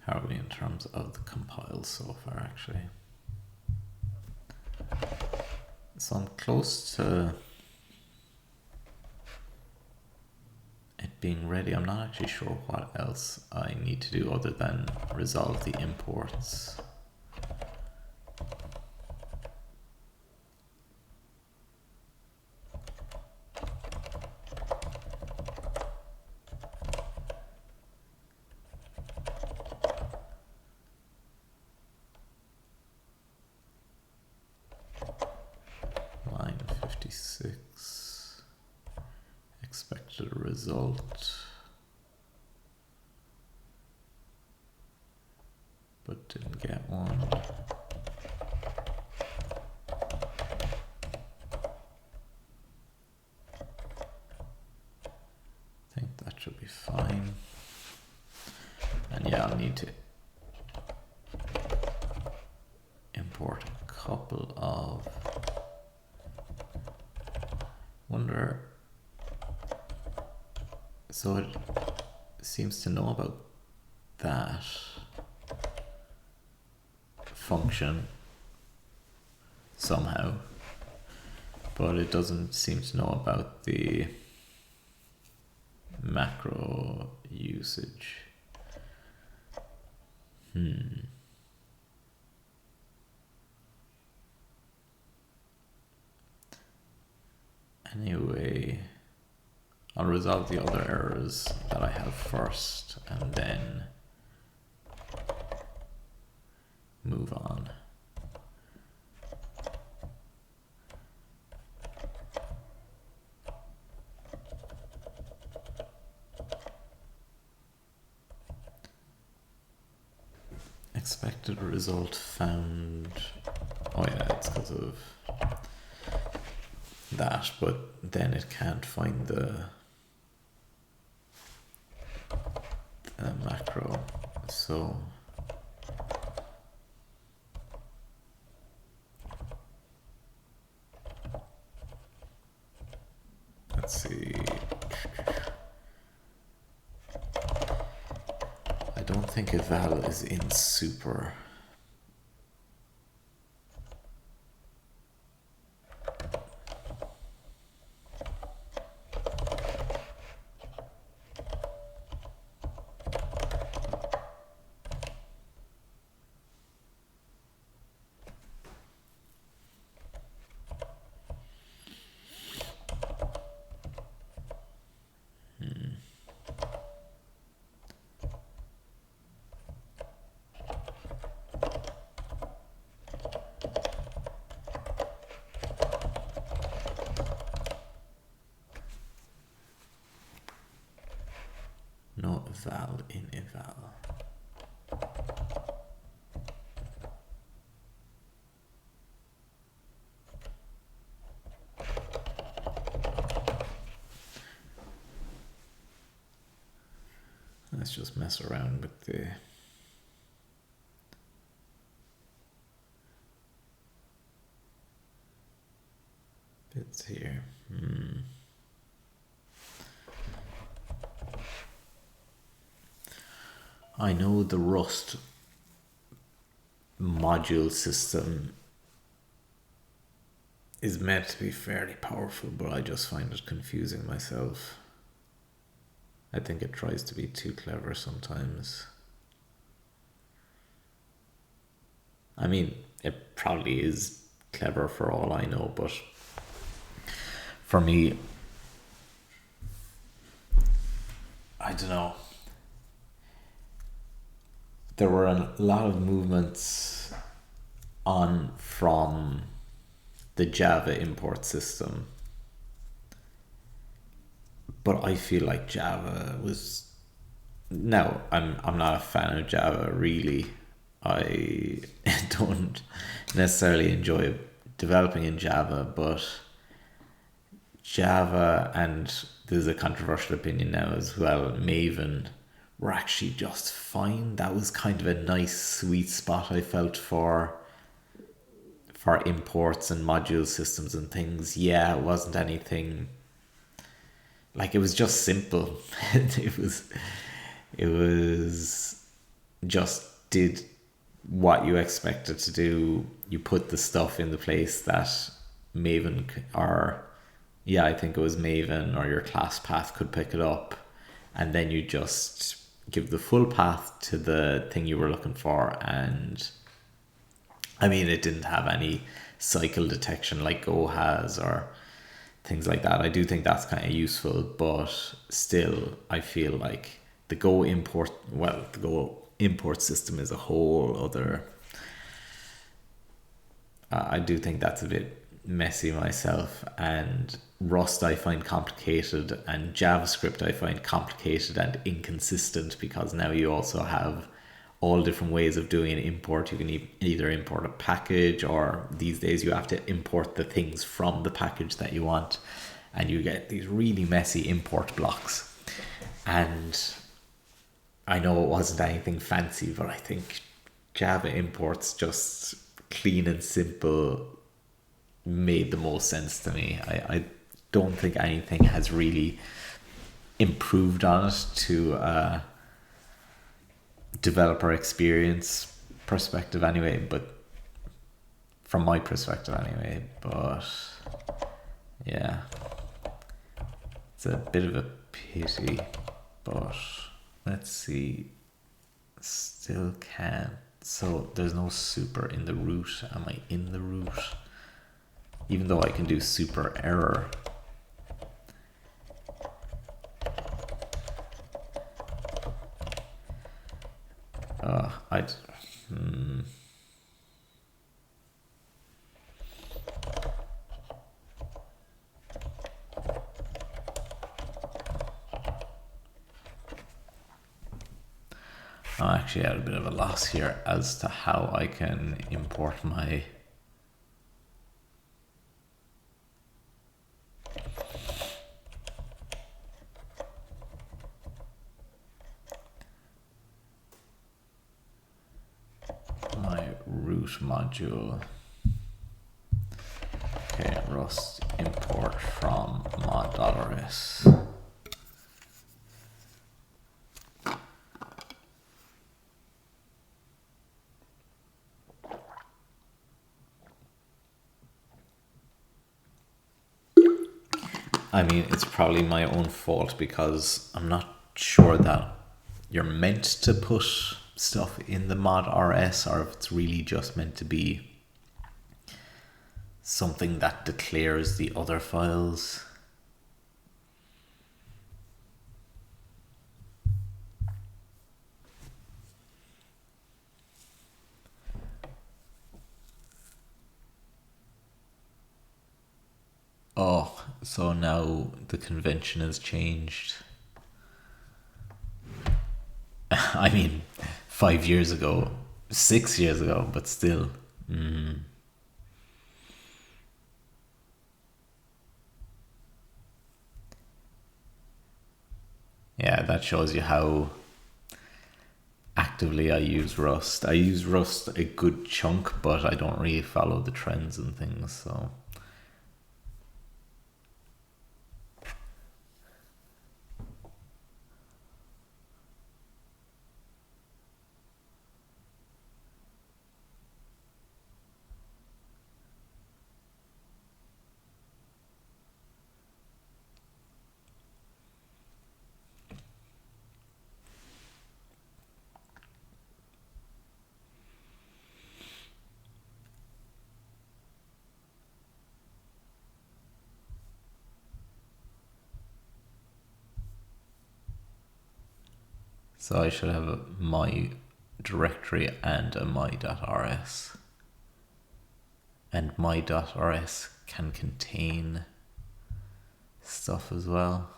How are we in terms of the compile so far, actually? So I'm close to it being ready. I'm not actually sure what else I need to do other than resolve the imports. Line 56, expected result, but didn't get one. I think that should be fine. And yeah, I'll need to import a couple of, wonder, so it seems to know about that function somehow, but it doesn't seem to know about the macro usage. Anyway, I'll resolve the other errors that I have first and then move on. Expected result found. Oh yeah, it's because of that, but then it can't find the macro. So let's see. I don't think eval is in super. No eval in eval. Let's just mess around with the bits here. I know the Rust module system is meant to be fairly powerful, but I just find it confusing myself. I think it tries to be too clever sometimes. I mean, it probably is clever for all I know, but for me, I don't know. There were a lot of movements on from the Java import system, but I feel like Java was, no, I'm not a fan of Java really. I don't necessarily enjoy developing in Java, but Java, and there's a controversial opinion now as well, Maven were actually just fine. That was kind of a nice sweet spot I felt for imports and module systems and things. Yeah, it wasn't anything, like, it was just simple. it was just did what you expected to do. You put the stuff in the place that or yeah, I think it was Maven or your class path could pick it up, and then you just give the full path to the thing you were looking for. And I mean, it didn't have any cycle detection like Go has or things like that. I do think that's kind of useful, but still, I feel like the Go import system is a whole other. I do think that's a bit messy myself, and Rust I find complicated, and JavaScript I find complicated and inconsistent, because now you also have all different ways of doing an import. You can either import a package, or these days you have to import the things from the package that you want, and you get these really messy import blocks. And I know it wasn't anything fancy, but I think Java imports, just clean and simple, made the most sense to me. I don't think anything has really improved on it to developer experience perspective anyway, but from my perspective anyway. But yeah, it's a bit of a pity, but let's see. Still can't. So there's no super in the root. Am I in the root? Even though I can do super error. I'd. I'm actually at a bit of a loss here as to how I can import my root module. Okay, Rust import from mod.rs. I mean, it's probably my own fault, because I'm not sure that you're meant to put stuff in the mod rs, or if it's really just meant to be something that declares the other files. Oh, so now the convention has changed. I mean, 5 years ago, 6 years ago, but still. Yeah, that shows you how actively I use Rust. I use Rust a good chunk, but I don't really follow the trends and things, so. So I should have a my directory and a my.rs. And my.rs can contain stuff as well.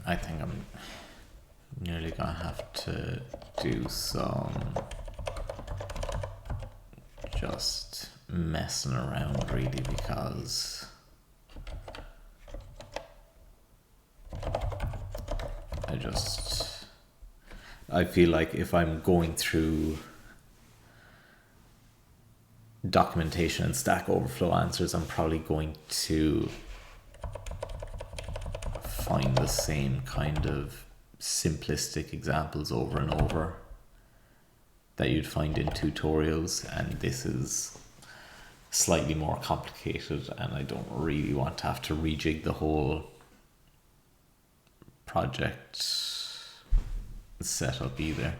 I think I'm nearly gonna have to do some just messing around really, because I feel like if I'm going through documentation and Stack Overflow answers, I'm probably going to find the same kind of simplistic examples over and over that you'd find in tutorials, and this is slightly more complicated, and I don't really want to have to rejig the whole project setup either.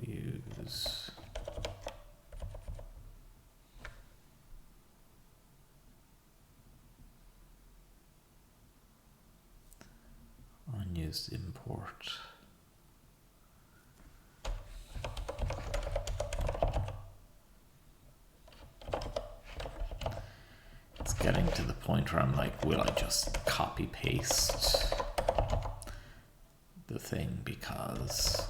Use unused import. It's getting to the point where I'm like, will I just copy paste the thing, because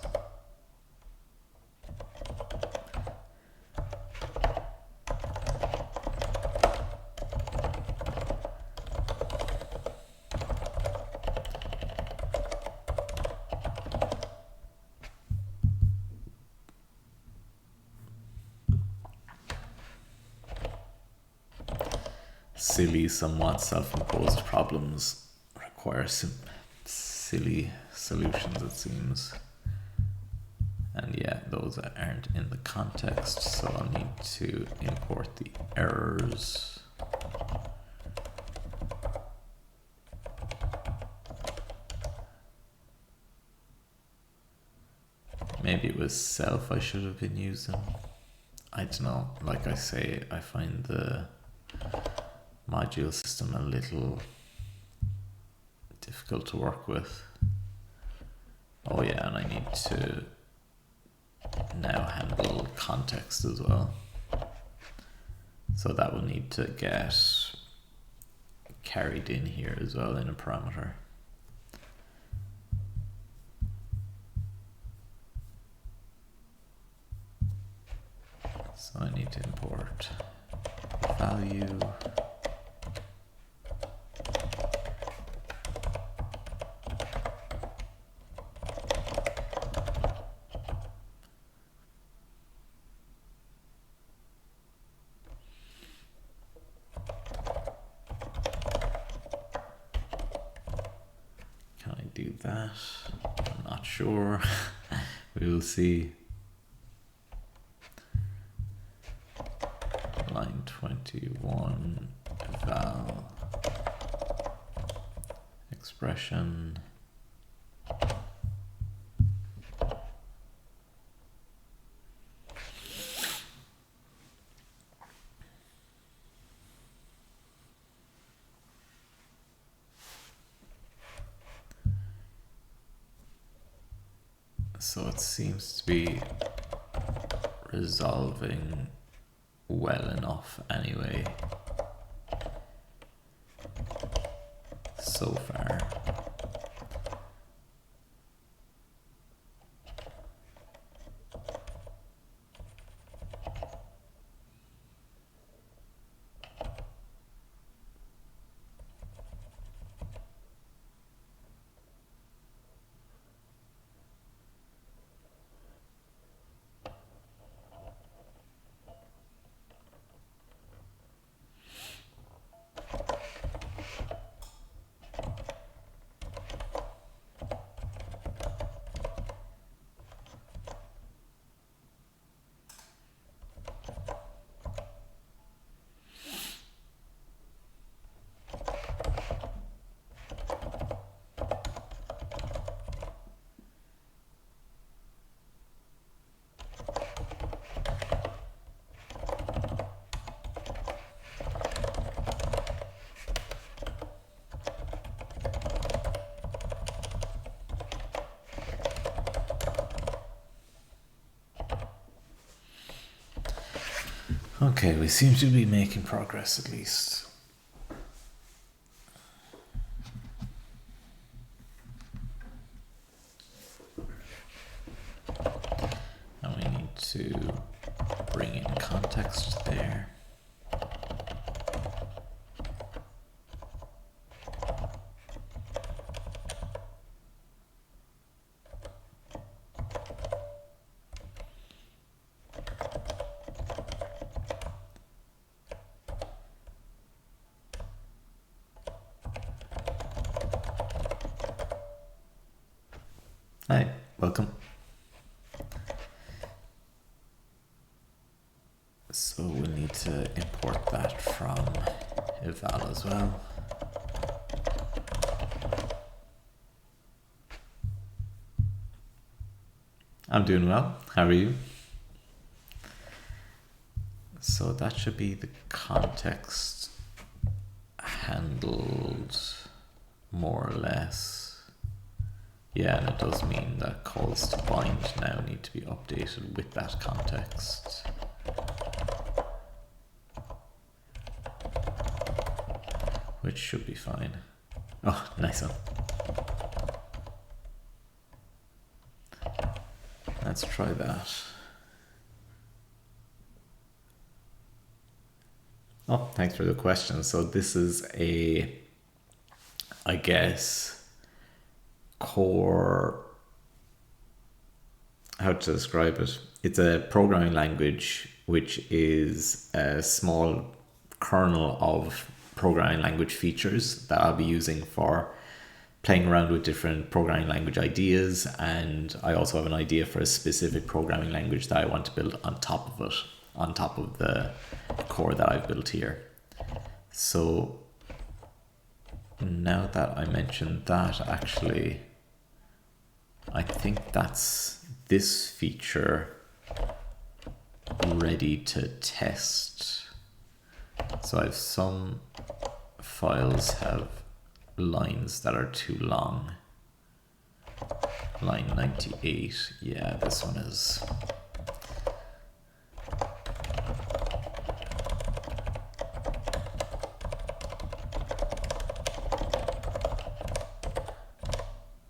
silly, somewhat self-imposed problems require silly solutions, it seems. And yeah, those aren't in the context, so I'll need to import the errors. Maybe it was self I should have been using. I don't know. Like I say, I find the module system a little difficult to work with. Oh yeah, and I need to now handle context as well. So that will need to get carried in here as well in a parameter. So I need to import value. Can I do that? I'm not sure. We will see. Line 21, val expression. So it seems to be resolving well enough anyway so far. Okay, we seem to be making progress at least. And we need to bring in context there. Hi, welcome. So we'll need to import that from eval as well. I'm doing well. How are you? So that should be the context handled more or less. Yeah, and it does mean that calls to bind now need to be updated with that context. Which should be fine. Oh, nice one. Let's try that. Oh, thanks for the question. So this is I guess, core, how to describe it? It's a programming language which is a small kernel of programming language features that I'll be using for playing around with different programming language ideas, and I also have an idea for a specific programming language that I want to build on top of it, on top of the core that I've built here. So now that I mentioned that, actually I think that's this feature ready to test. So I have some files have lines that are too long. Line 98, yeah, this one is.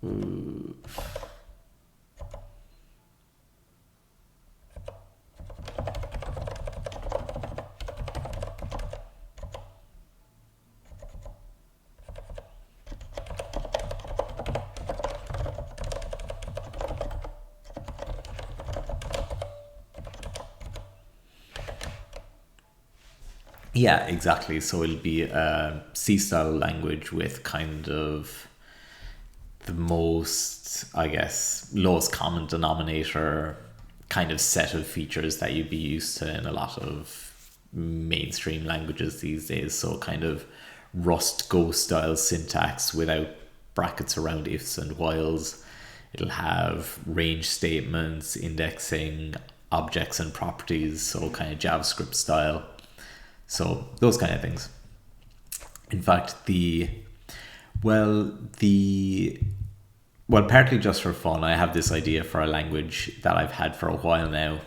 Ooh. Yeah, exactly. So it'll be a C-style language with kind of the most, I guess, lowest common denominator kind of set of features that you'd be used to in a lot of mainstream languages these days. So kind of Rust Go style syntax without brackets around ifs and whiles. It'll have range statements, indexing, objects and properties, so kind of JavaScript style. So those kind of things. In fact, partly just for fun, I have this idea for a language that I've had for a while now.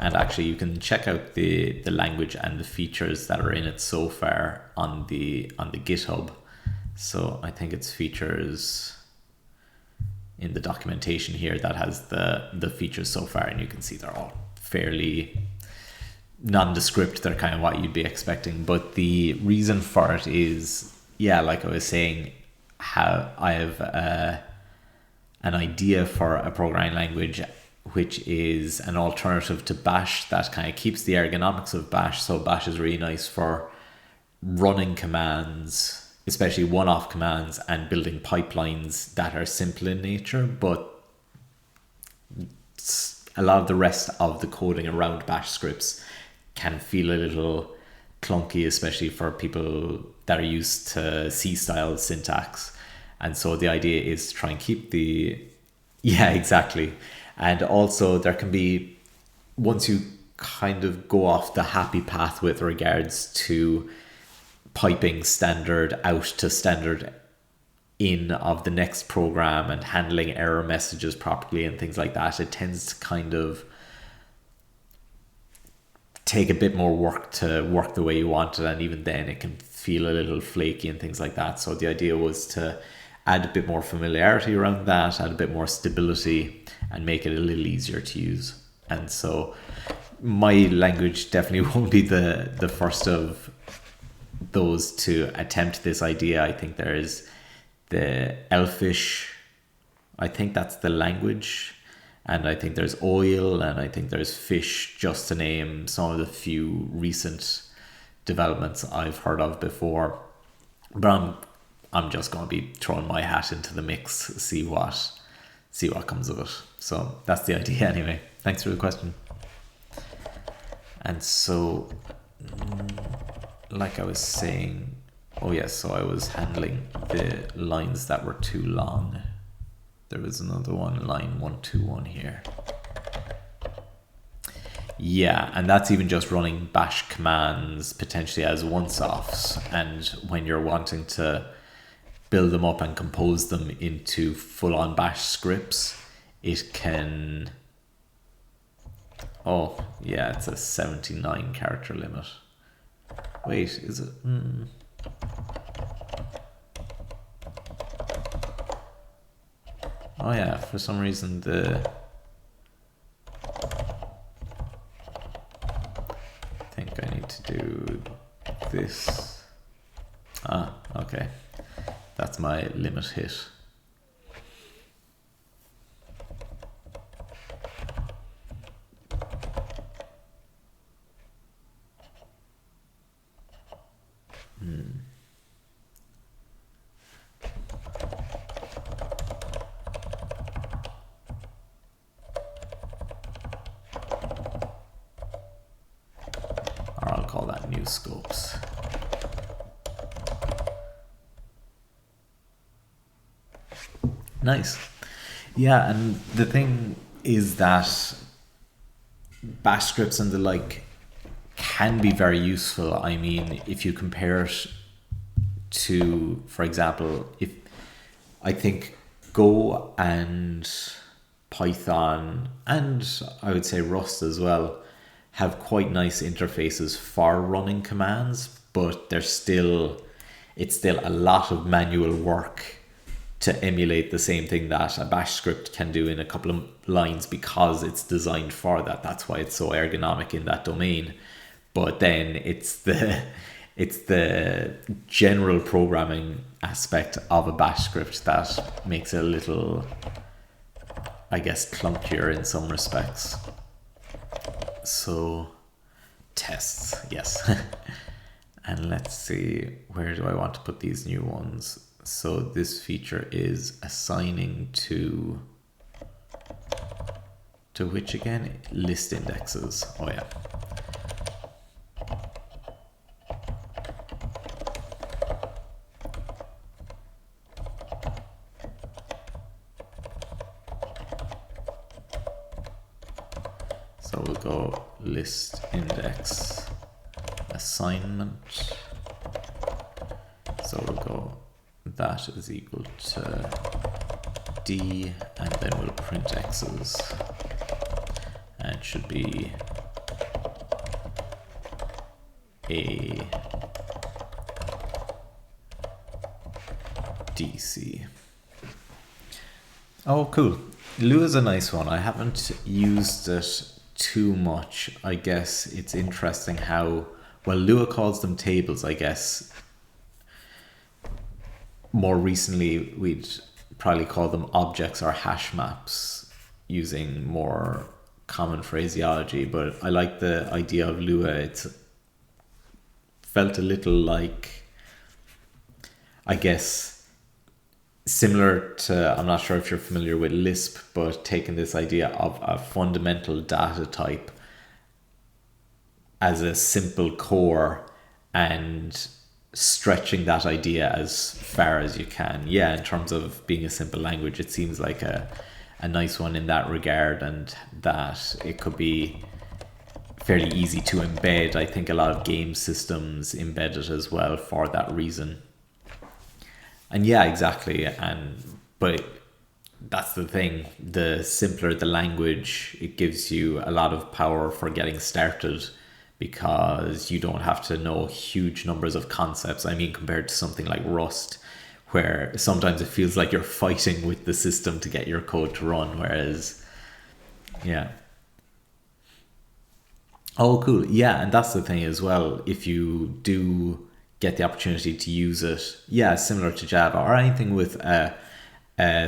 And actually you can check out the language and the features that are in it so far on the GitHub. So I think it's features in the documentation here that has the features so far, and you can see they're all fairly nondescript. They're kind of what you'd be expecting, but the reason for it is, yeah, like I was saying, how I have an idea for a programming language which is an alternative to Bash that kind of keeps the ergonomics of Bash. So Bash is really nice for running commands, especially one-off commands, and building pipelines that are simple in nature, but a lot of the rest of the coding around Bash scripts can feel a little clunky, especially for people that are used to C-style syntax. And so the idea is to try and keep yeah, exactly. And also there can be, once you kind of go off the happy path with regards to piping standard out to standard in of the next program and handling error messages properly and things like that, it tends to kind of take a bit more work to work the way you want it, and even then it can feel a little flaky and things like that. So the idea was to add a bit more familiarity around that, add a bit more stability, and make it a little easier to use. And so my language definitely won't be the first of those to attempt this idea. I think there is the Elfish, I think that's the language, and I think there's oil, and I think there's fish, just to name some of the few recent developments I've heard of before. But I'm just going to be throwing my hat into the mix, see what comes of it. So that's the idea anyway. Thanks for the question. And so, like I was saying, oh yes, so I was handling the lines that were too long. There was another one, line 121 here. Yeah, and that's even just running bash commands potentially as once-offs. And when you're wanting to build them up and compose them into full-on bash scripts, it can... Oh, yeah, it's a 79 character limit. Wait, is it? Oh yeah, for some reason I think I need to do this. Ah, okay. That's my limit hit. Or I'll call that new scopes. Nice. Yeah, and the thing is that bash scripts and the like can be very useful. I mean, if you compare it to, for example, if I think Go and Python, and I would say Rust as well, have quite nice interfaces for running commands, but it's still a lot of manual work to emulate the same thing that a bash script can do in a couple of lines, because it's designed for that. That's why it's so ergonomic in that domain. But then it's the general programming aspect of a bash script that makes it a little, I guess, clunkier in some respects. So tests, yes. And let's see, where do I want to put these new ones? So this feature is assigning to which again? List indexes. Oh yeah. So we'll go list index assignment. So we'll go that is equal to D, and then we'll print X's, and it should be a DC. Oh, cool. Lua is a nice one. I haven't used it too much. I guess it's interesting how, well, Lua calls them tables, I guess. More recently, we'd probably call them objects or hash maps, using more common phraseology. But I like the idea of Lua. It's felt a little like, I guess, similar to, I'm not sure if you're familiar with Lisp, but taking this idea of a fundamental data type as a simple core and stretching that idea as far as you can. Yeah, in terms of being a simple language, it seems like a nice one in that regard, and that it could be fairly easy to embed. I think a lot of game systems embed it as well for that reason. And yeah, exactly. But that's the thing. The simpler the language, it gives you a lot of power for getting started, because you don't have to know huge numbers of concepts. I mean, compared to something like Rust, where sometimes it feels like you're fighting with the system to get your code to run, whereas, yeah. Oh, cool. Yeah, and that's the thing as well. If you do get the opportunity to use it, yeah, similar to Java or anything with a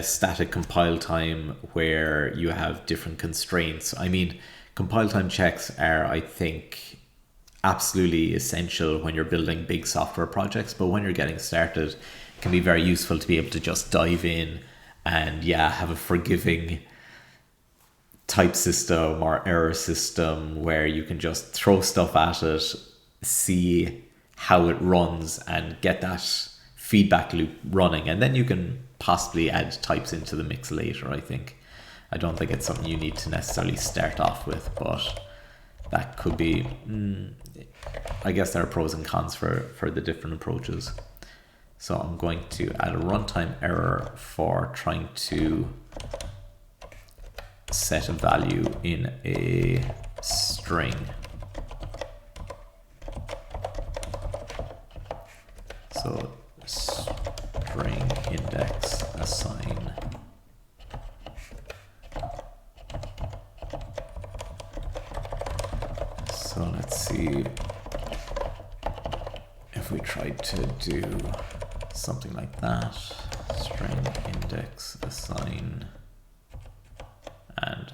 static compile time where you have different constraints. I mean, compile time checks are, I think, absolutely essential when you're building big software projects, but when you're getting started, it can be very useful to be able to just dive in and, yeah, have a forgiving type system or error system where you can just throw stuff at it, see how it runs, and get that feedback loop running, and then you can possibly add types into the mix later. I don't think it's something you need to necessarily start off with, but that could be I guess there are pros and cons for the different approaches. So I'm going to add a runtime error for trying to set a value in a string. So string index assign. So let's see if we tried to do something like that. String index assign. And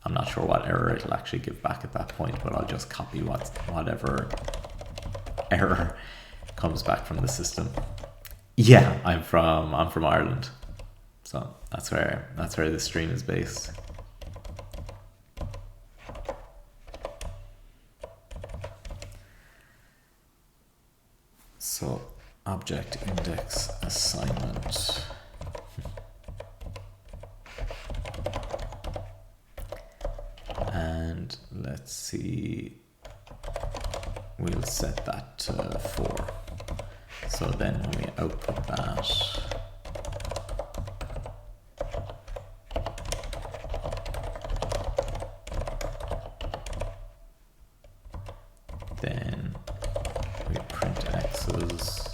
I'm not sure what error it'll actually give back at that point, but I'll just copy whatever error comes back from the system. Yeah, I'm from Ireland, so that's where this stream is based. So object index assignment. And let's see, we'll set that to 4. So then when we output that, then we print x's.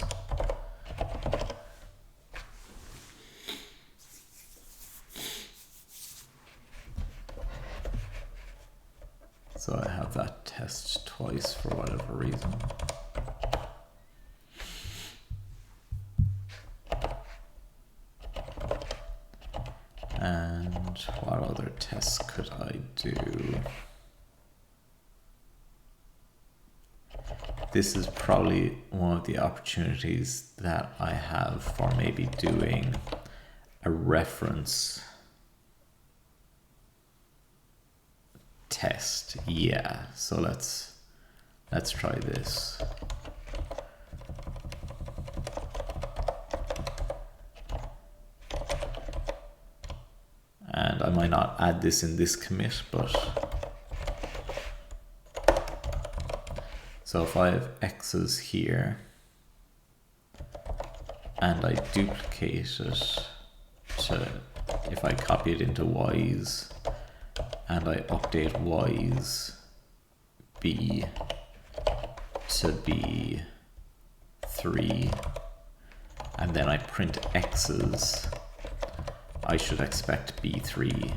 So I have that test twice for whatever reason. And what other tests could I do? This is probably one of the opportunities that I have for maybe doing a reference test. Yeah, so let's try this. And I might not add this in this commit, but so if I have x's here and I duplicate it to, if I copy it into y's and I update y's b to b3 and then I print x's, I should expect b3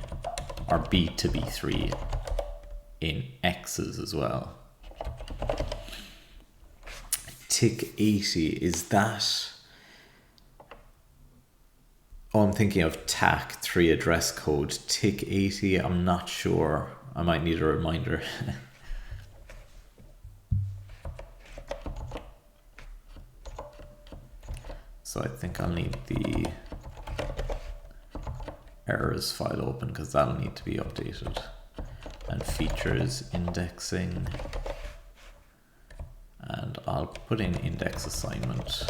or b to b3 in x's as well. Tick 80, is that? Oh, I'm thinking of TAC3 address code. Tick 80, I'm not sure. I might need a reminder. So I think I'll need the errors file open because that'll need to be updated. And features indexing. And I'll put in index assignment.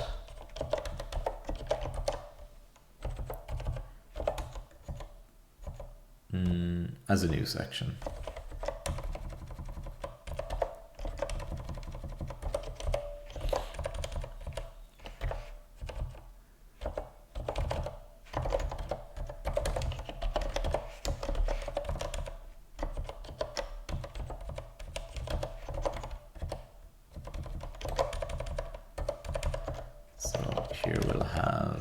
As a new section.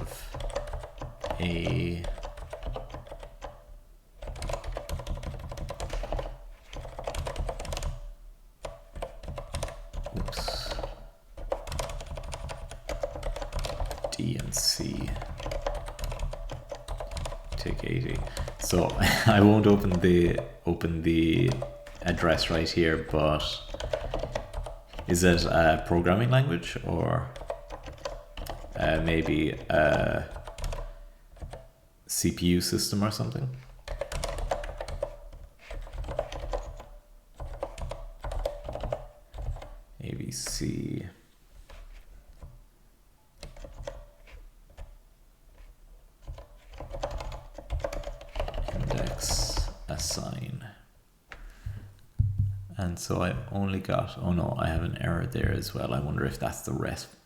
have a D and C take 80. So I won't open the address right here, but is it a programming language or maybe a CPU system or something? ABC index assign. And so I only got, oh no, I have an error there as well. I wonder if that's the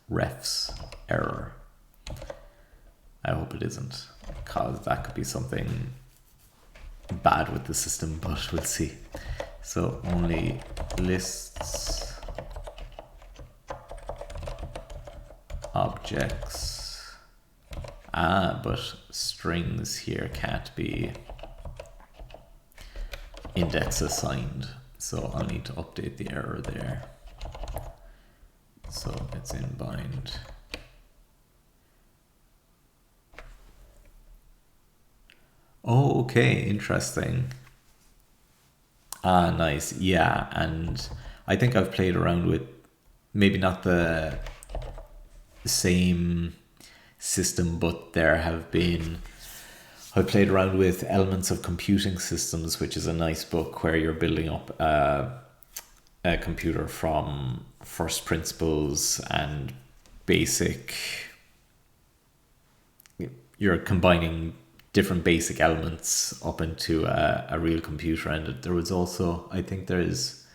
ref's error. I hope it isn't, because that could be something bad with the system, but we'll see. So only lists objects. But strings here can't be index assigned. So I'll need to update the error there. So it's in bind. Oh, okay, interesting. Nice. Yeah, and I think I've played around with maybe not the same system, but there have been, I played around with Elements of Computing Systems, which is a nice book where you're building up a computer from first principles and basic, you're combining different basic elements up into a real computer. And there was also, I think there's,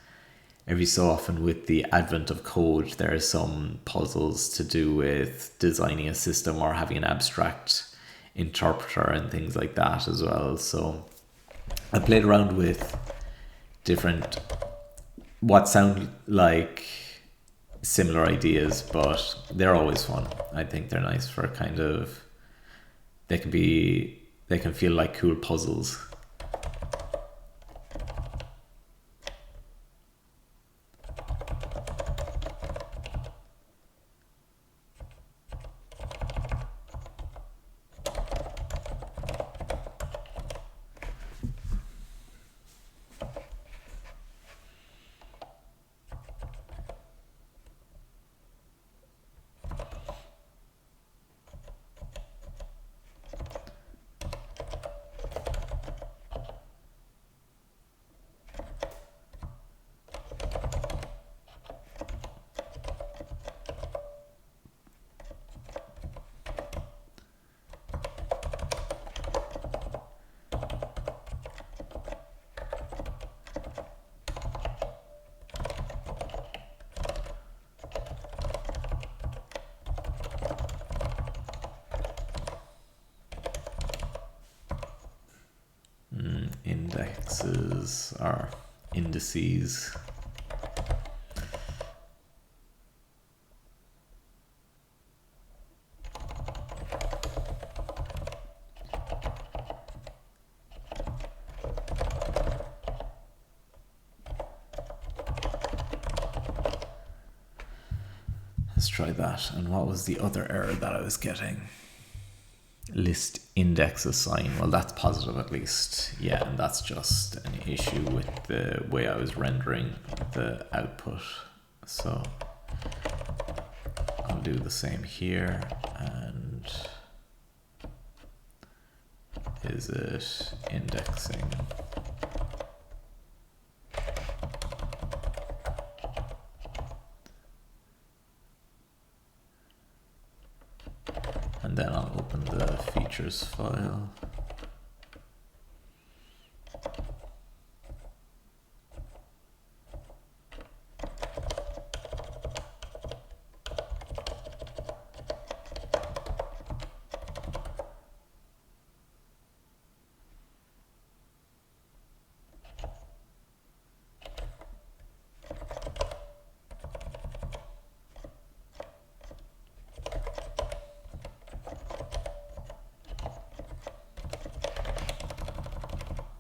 every so often with the advent of code, there are some puzzles to do with designing a system or having an abstract interpreter and things like that as well. So I played around with different, what sound like similar ideas, but they're always fun. I think they're nice for kind of, they can feel like cool puzzles. Indexes are indices. Let's try that. And what was the other error that I was getting? List index assign. Well, that's positive at least. Yeah, and that's just an issue with the way I was rendering the output. So I'll do the same here. And is it indexing? And then I'll open the features file.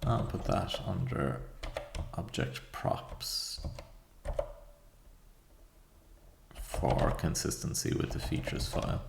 I'll put that under object props for consistency with the features file.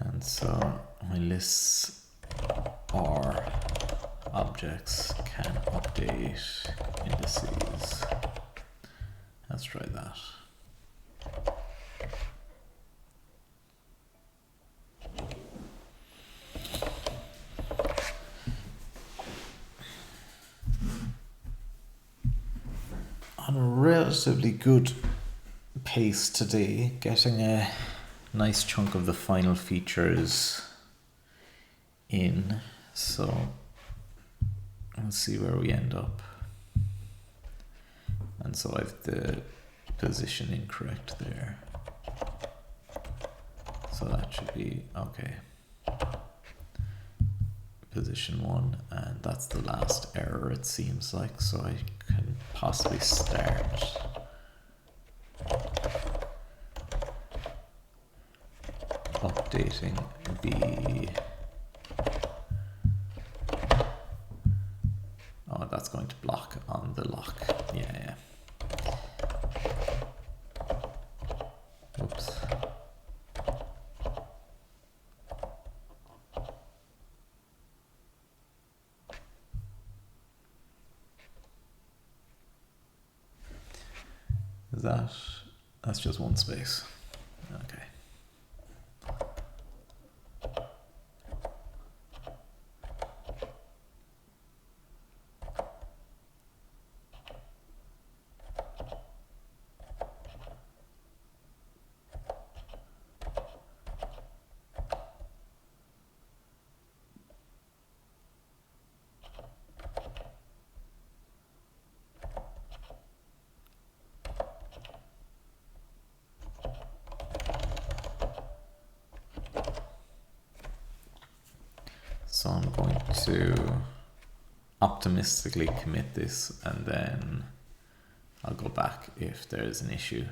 And so my lists or objects can update indices. Let's try that. On a relatively good pace today, getting a nice chunk of the final features in, so let's see where we end up. And so I have the position incorrect there, so that should be okay. Position 1, and that's the last error it seems like, so I can possibly start updating the, oh, that's going to block on the lock. Yeah. Oops. That's just one space. Okay. So I'm going to optimistically commit this, and then I'll go back if there's an issue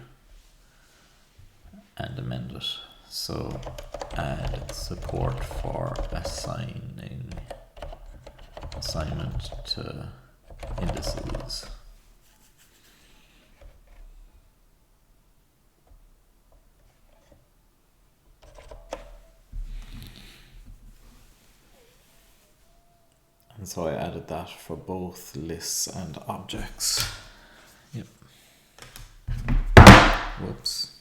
and amend it. So add support for assignment to indices. And so I added that for both lists and objects. Yep. Whoops.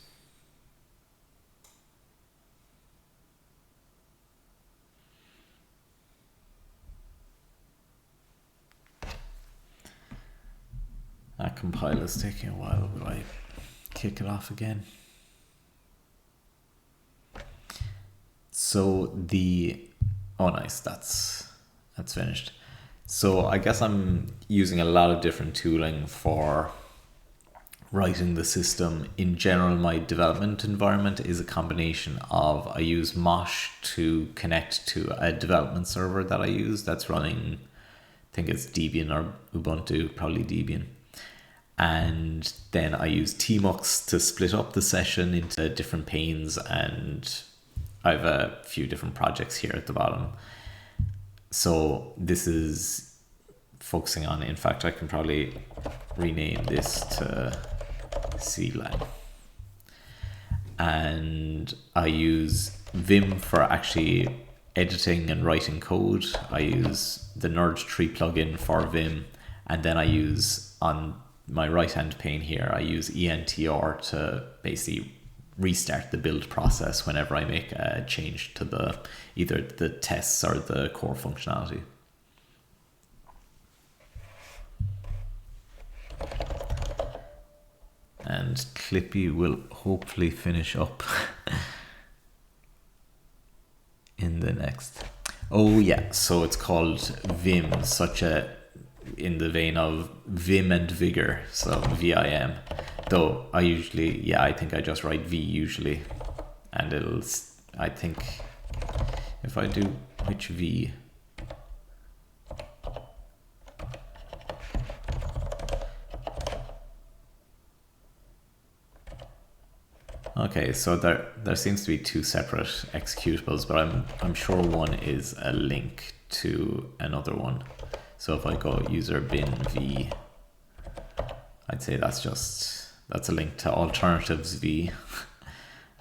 That compile is taking a while, but I kick it off again. So oh nice, that's finished. So I guess I'm using a lot of different tooling for writing the system. In general, my development environment is a combination of, I use Mosh to connect to a development server that I use that's running, I think it's Debian or Ubuntu, probably Debian. And then I use tmux to split up the session into different panes, and I have a few different projects here at the bottom. So this is focusing on, in fact, I can probably rename this to CLang. And I use Vim for actually editing and writing code. I use the Nerd Tree plugin for Vim, and then I use, on my right hand pane here, I use ENTR to basically restart the build process whenever I make a change to either the tests or the core functionality. And Clippy will hopefully finish up in the next. Oh yeah, so it's called Vim, in the vein of Vim and Vigor, so VIM. Though I think I just write V usually, and I think if I do which V, okay, so there seems to be two separate executables, but I'm sure one is a link to another one. So if I go user bin v, I'd say that's a link to alternatives v.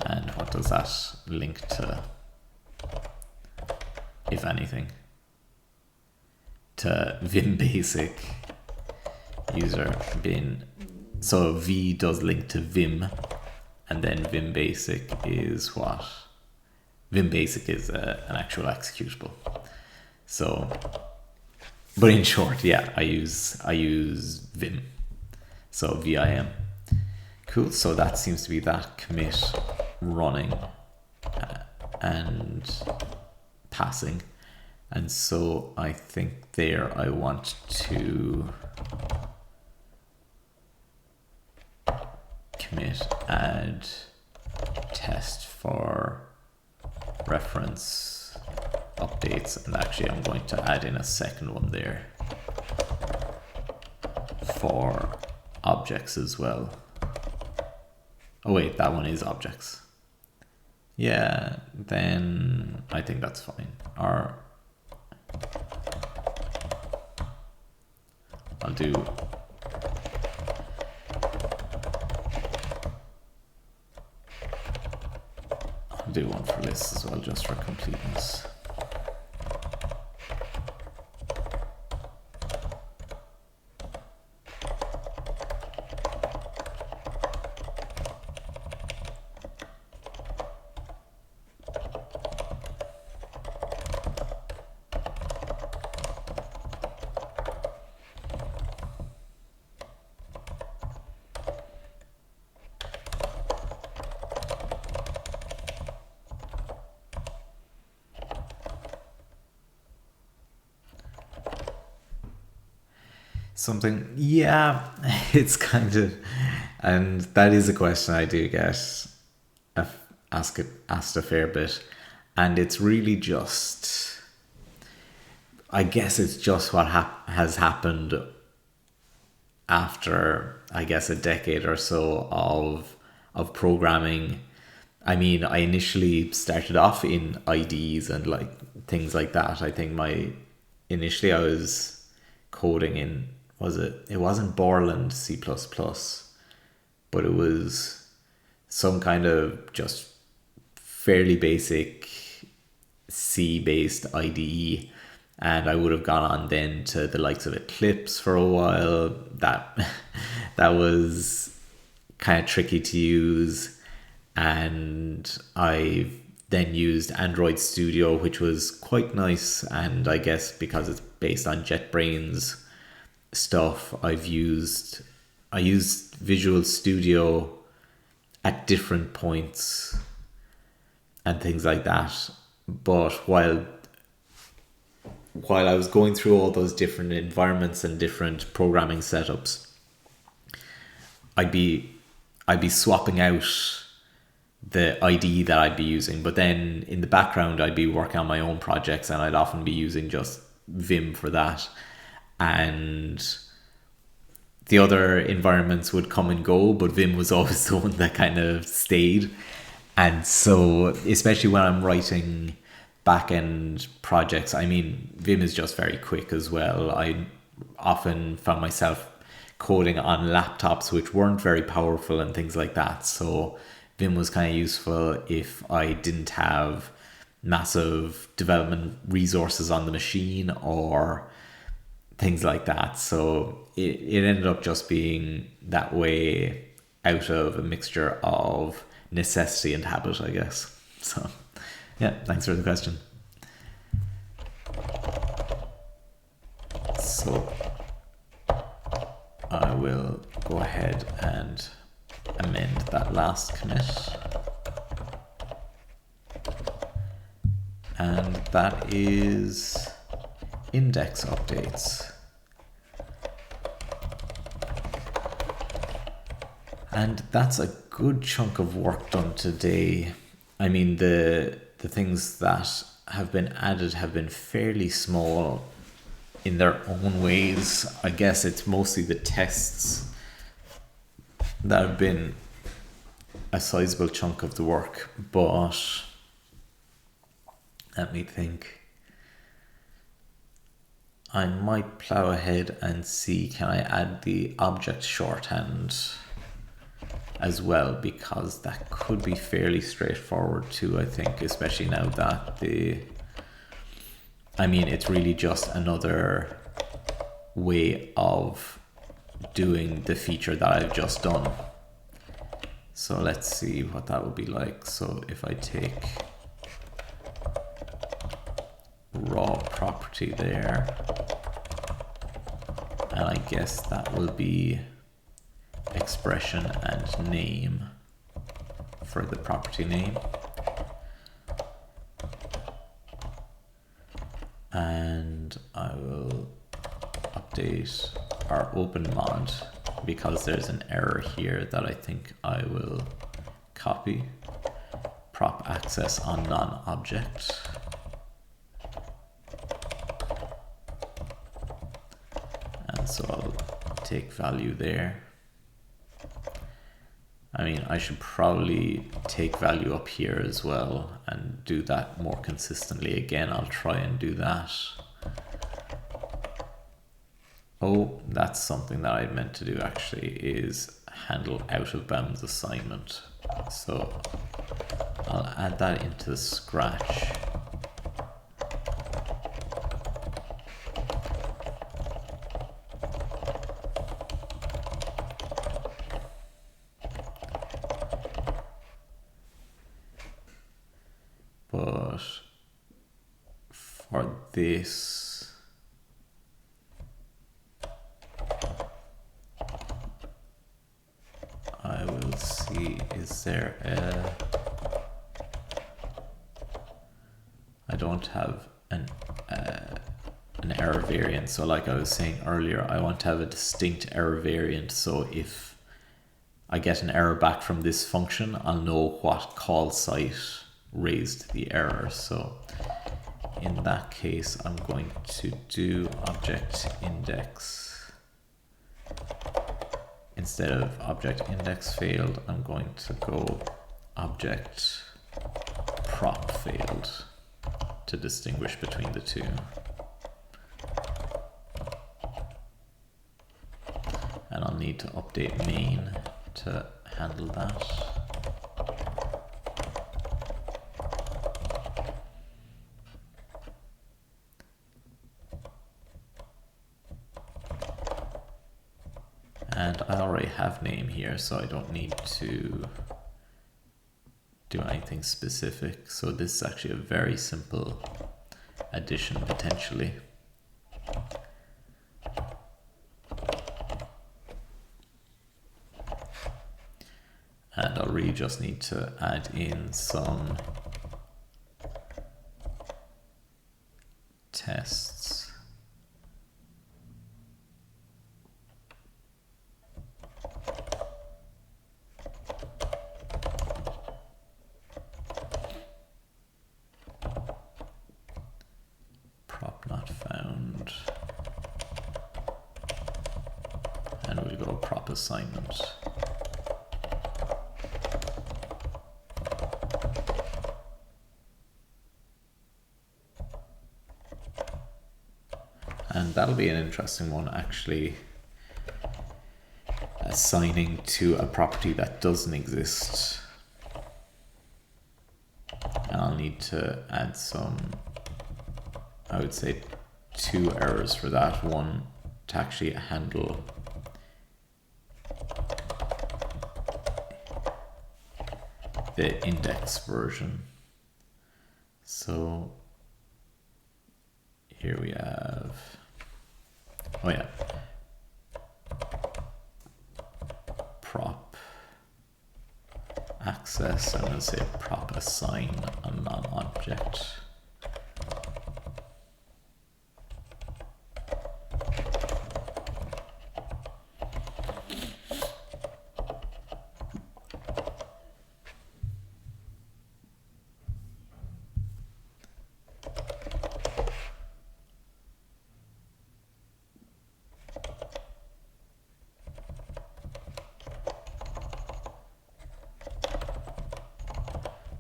And what does that link to, if anything? To Vim basic user bin. So v does link to Vim, and then Vim basic is what? Vim basic is an actual executable. So, but in short, yeah, I use Vim. So VIM. Cool. So that seems to be that commit running and passing. And so I think there I want to commit add test for reference updates, and actually I'm going to add in a second one there for objects as well. Oh wait, that one is objects. Yeah, then I think that's fine. Or I'll do one for lists as well, just for completeness. Something, yeah, it's kind of, and that is a question I do get asked a fair bit, and it's really just, I guess it's just what has happened after, I guess, a decade or so of programming. I mean, I initially started off in IDs and like things like that. I think initially I was coding in, it wasn't Borland C++, but it was some kind of just fairly basic C-based IDE, and I would have gone on then to the likes of Eclipse for a while. That was kind of tricky to use, and I've then used Android Studio, which was quite nice, and I guess because it's based on JetBrains stuff, I used Visual Studio at different points and things like that. But while I was going through all those different environments and different programming setups, I'd be swapping out the IDE that I'd be using, but then in the background I'd be working on my own projects, and I'd often be using just Vim for that. And the other environments would come and go, but Vim was always the one that kind of stayed. And so, especially when I'm writing back-end projects, I mean, Vim is just very quick as well. I often found myself coding on laptops which weren't very powerful and things like that. So Vim was kind of useful if I didn't have massive development resources on the machine or things like that. So it ended up just being that way out of a mixture of necessity and habit, I guess. So yeah, thanks for the question. So I will go ahead and amend that last commit. And that is index updates. And that's a good chunk of work done today. I mean, the things that have been added have been fairly small in their own ways. I guess it's mostly the tests that have been a sizable chunk of the work, but let me think. I might plow ahead and see, can I add the object shorthand as well, because that could be fairly straightforward too, I think, especially now that it's really just another way of doing the feature that I've just done. So let's see what that would be like. So if I take raw property there, and I guess that will be expression and name for the property name, and I will update our open mod because there's an error here that I think I will copy. Prop access on non-object. And so I'll take value there. I mean, I should probably take value up here as well and do that more consistently. Again, I'll try and do that. Oh, that's something that I meant to do actually, is handle out of bounds assignment. So I'll add that into the Scratch. But for this, I will see, is there I don't have an error variant. So like I was saying earlier, I want to have a distinct error variant. So if I get an error back from this function, I'll know what call site raised the error. So in that case, I'm going to do object index. Instead of object index failed, I'm going to go object prop failed to distinguish between the two. And I'll need to update main to handle that. And I already have name here, so I don't need to do anything specific. So this is actually a very simple addition potentially. And I'll really just need to add in some tests. Prop not found. And we'll go prop assignment. And that'll be an interesting one, actually, assigning to a property that doesn't exist. need to add some, I would say 2 errors for that. One to actually handle the index version. So here we have, oh yeah, prop access. I'm going to say prop assign a non-object.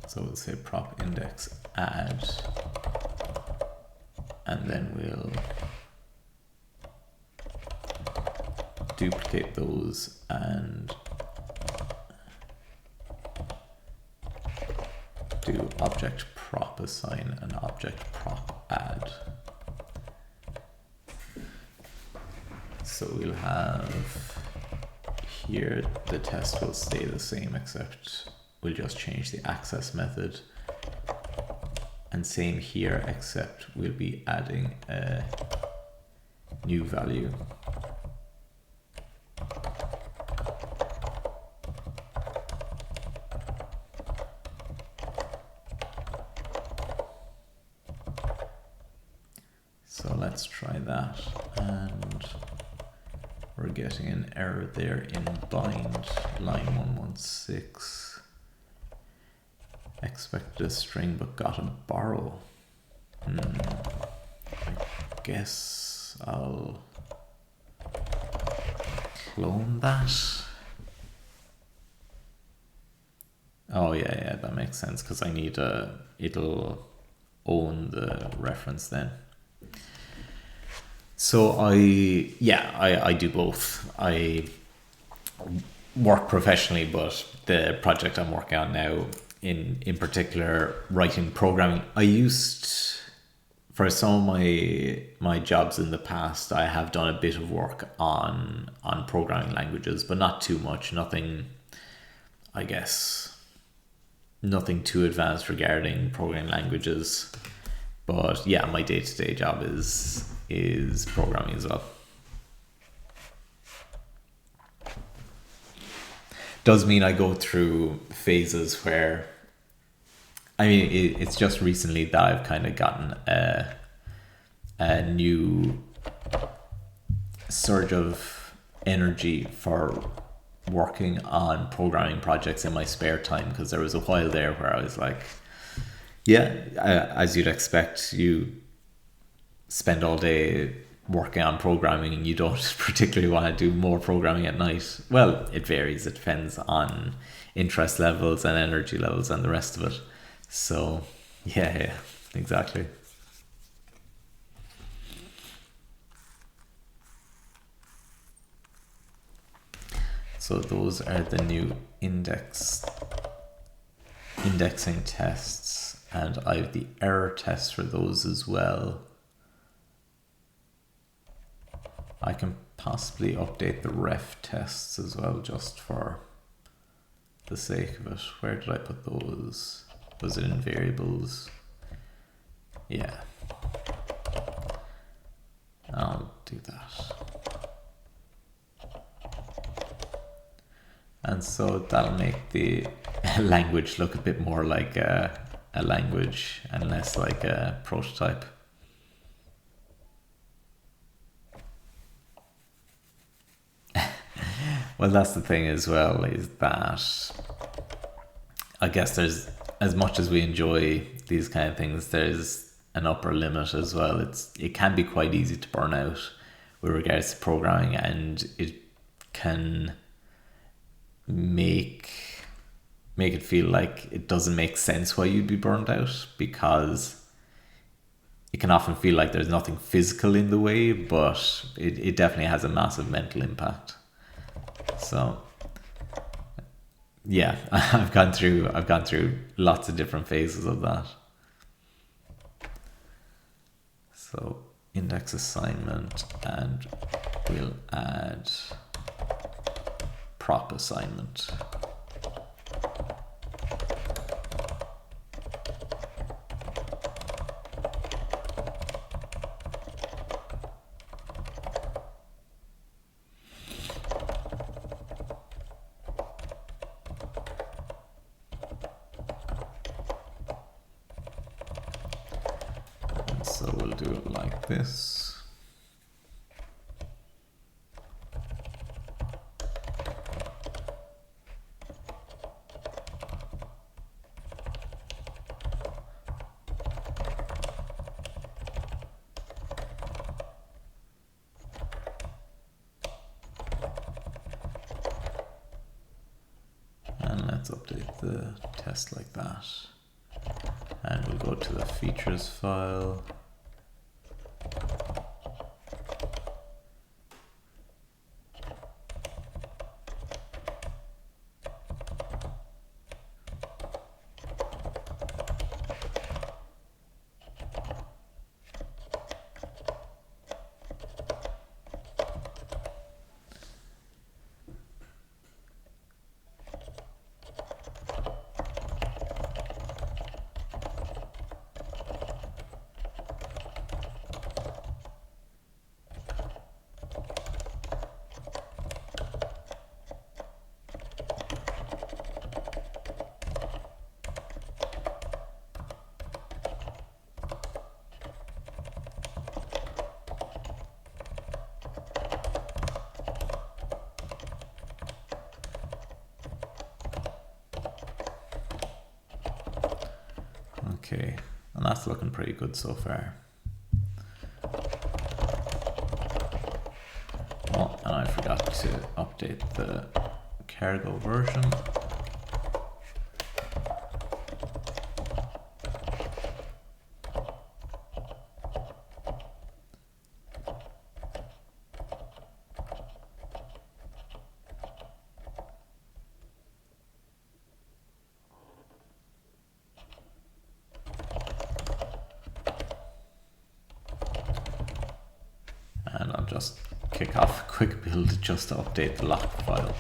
So we'll say prop index add, and then we'll duplicate those and do object prop assign and object prop add. So we'll have here the test will stay the same, except we'll just change the access method, and same here, except we'll be adding a new value. So let's try that, and we're getting an error there in bind line 116. Expected a string but got a borrow. I guess I'll clone that. Oh yeah, that makes sense, because I need it'll own the reference then. So I do both. I work professionally, but the project I'm working on now, in particular, writing programming. I used, for some of my jobs in the past, I have done a bit of work on programming languages, but not too much. Nothing, I guess, nothing too advanced regarding programming languages. But yeah, my day-to-day job is programming as well. Does mean I go through phases where, I mean, it's just recently that I've kind of gotten a new surge of energy for working on programming projects in my spare time, because there was a while there where I was like, as you'd expect, you spend all day working on programming and you don't particularly want to do more programming at night. Well, it varies. It depends on interest levels and energy levels and the rest of it. So yeah, exactly. So those are the new indexing tests, and I have the error test for those as well. I can possibly update the ref tests as well, just for the sake of it. Where did I put those? Was it in variables? Yeah. I'll do that. And so that'll make the language look a bit more like a language and less like a prototype. Well, that's the thing as well, is that I guess there's, as much as we enjoy these kind of things, there's an upper limit as well. It can be quite easy to burn out with regards to programming, and it can make it feel like it doesn't make sense why you'd be burned out, because it can often feel like there's nothing physical in the way, but it definitely has a massive mental impact. So yeah, I've gone through lots of different phases of that. So index assignment, and we'll add prop assignment. So we'll do it like this. And let's update the test like that. And we'll go to the features file. Okay, and that's looking pretty good so far. Oh, and I forgot to update the cargo version. And I'll just kick off a quick build just to update the lock file.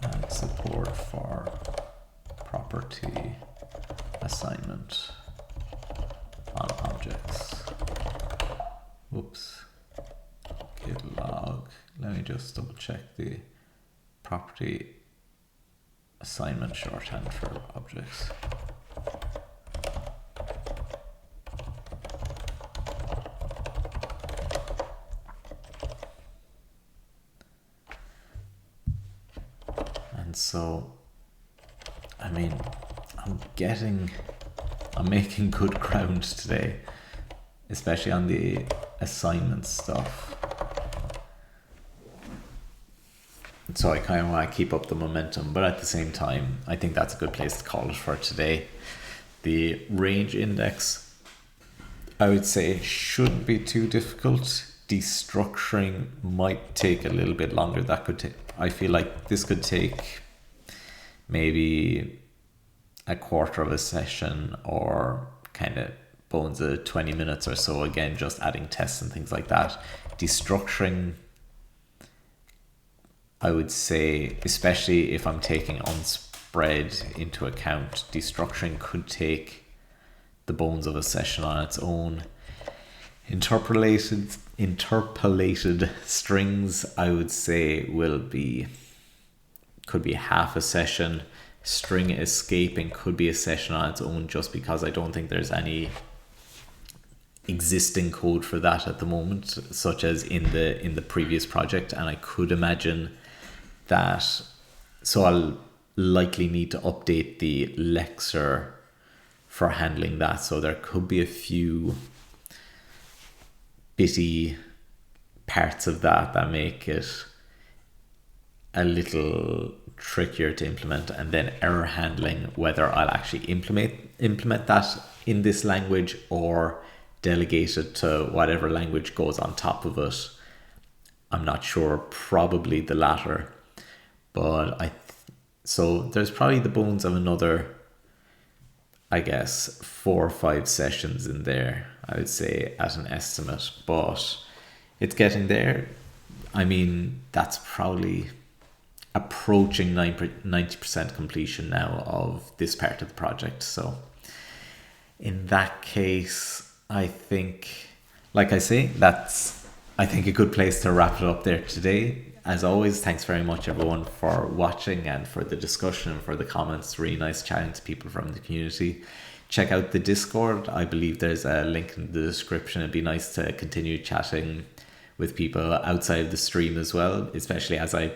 And support for property assignment on objects. Whoops. Git log. Let me just double check the property assignment shorthand for objects. So, I mean, I'm making good ground today, especially on the assignment stuff. So I kind of want to keep up the momentum, but at the same time, I think that's a good place to call it for today. The range index, I would say, shouldn't be too difficult. Destructuring might take a little bit longer. That could take, I feel like this could take maybe a quarter of a session, or kind of bones of 20 minutes or so, again just adding tests and things like that. Destructuring, I would say, especially if I'm taking unspread into account, destructuring could take the bones of a session on its own. Interpolated strings, I would say, could be half a session. String escaping could be a session on its own, just because I don't think there's any existing code for that at the moment, such as in the previous project, and I could imagine that. So I'll likely need to update the lexer for handling that. So there could be a few bitty parts of that make it a little trickier to implement, and then error handling, whether I'll actually implement that in this language or delegate it to whatever language goes on top of it. I'm not sure, probably the latter, but So there's probably the bones of another, I guess, 4 or 5 sessions in there, I would say, at an estimate. But it's getting there. I mean, that's probably approaching 90% completion now of this part of the project. So in that case, I think, like I say, that's, I think, a good place to wrap it up there today. As always, thanks very much everyone for watching and for the discussion and for the comments. Really nice chatting to people from the community. Check out the Discord. I believe there's a link in the description. It'd be nice to continue chatting with people outside of the stream as well, especially as I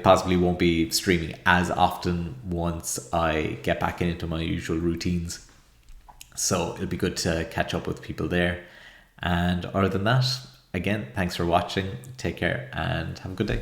possibly won't be streaming as often once I get back into my usual routines. So it'll be good to catch up with people there. And other than that, again, thanks for watching. Take care and have a good day.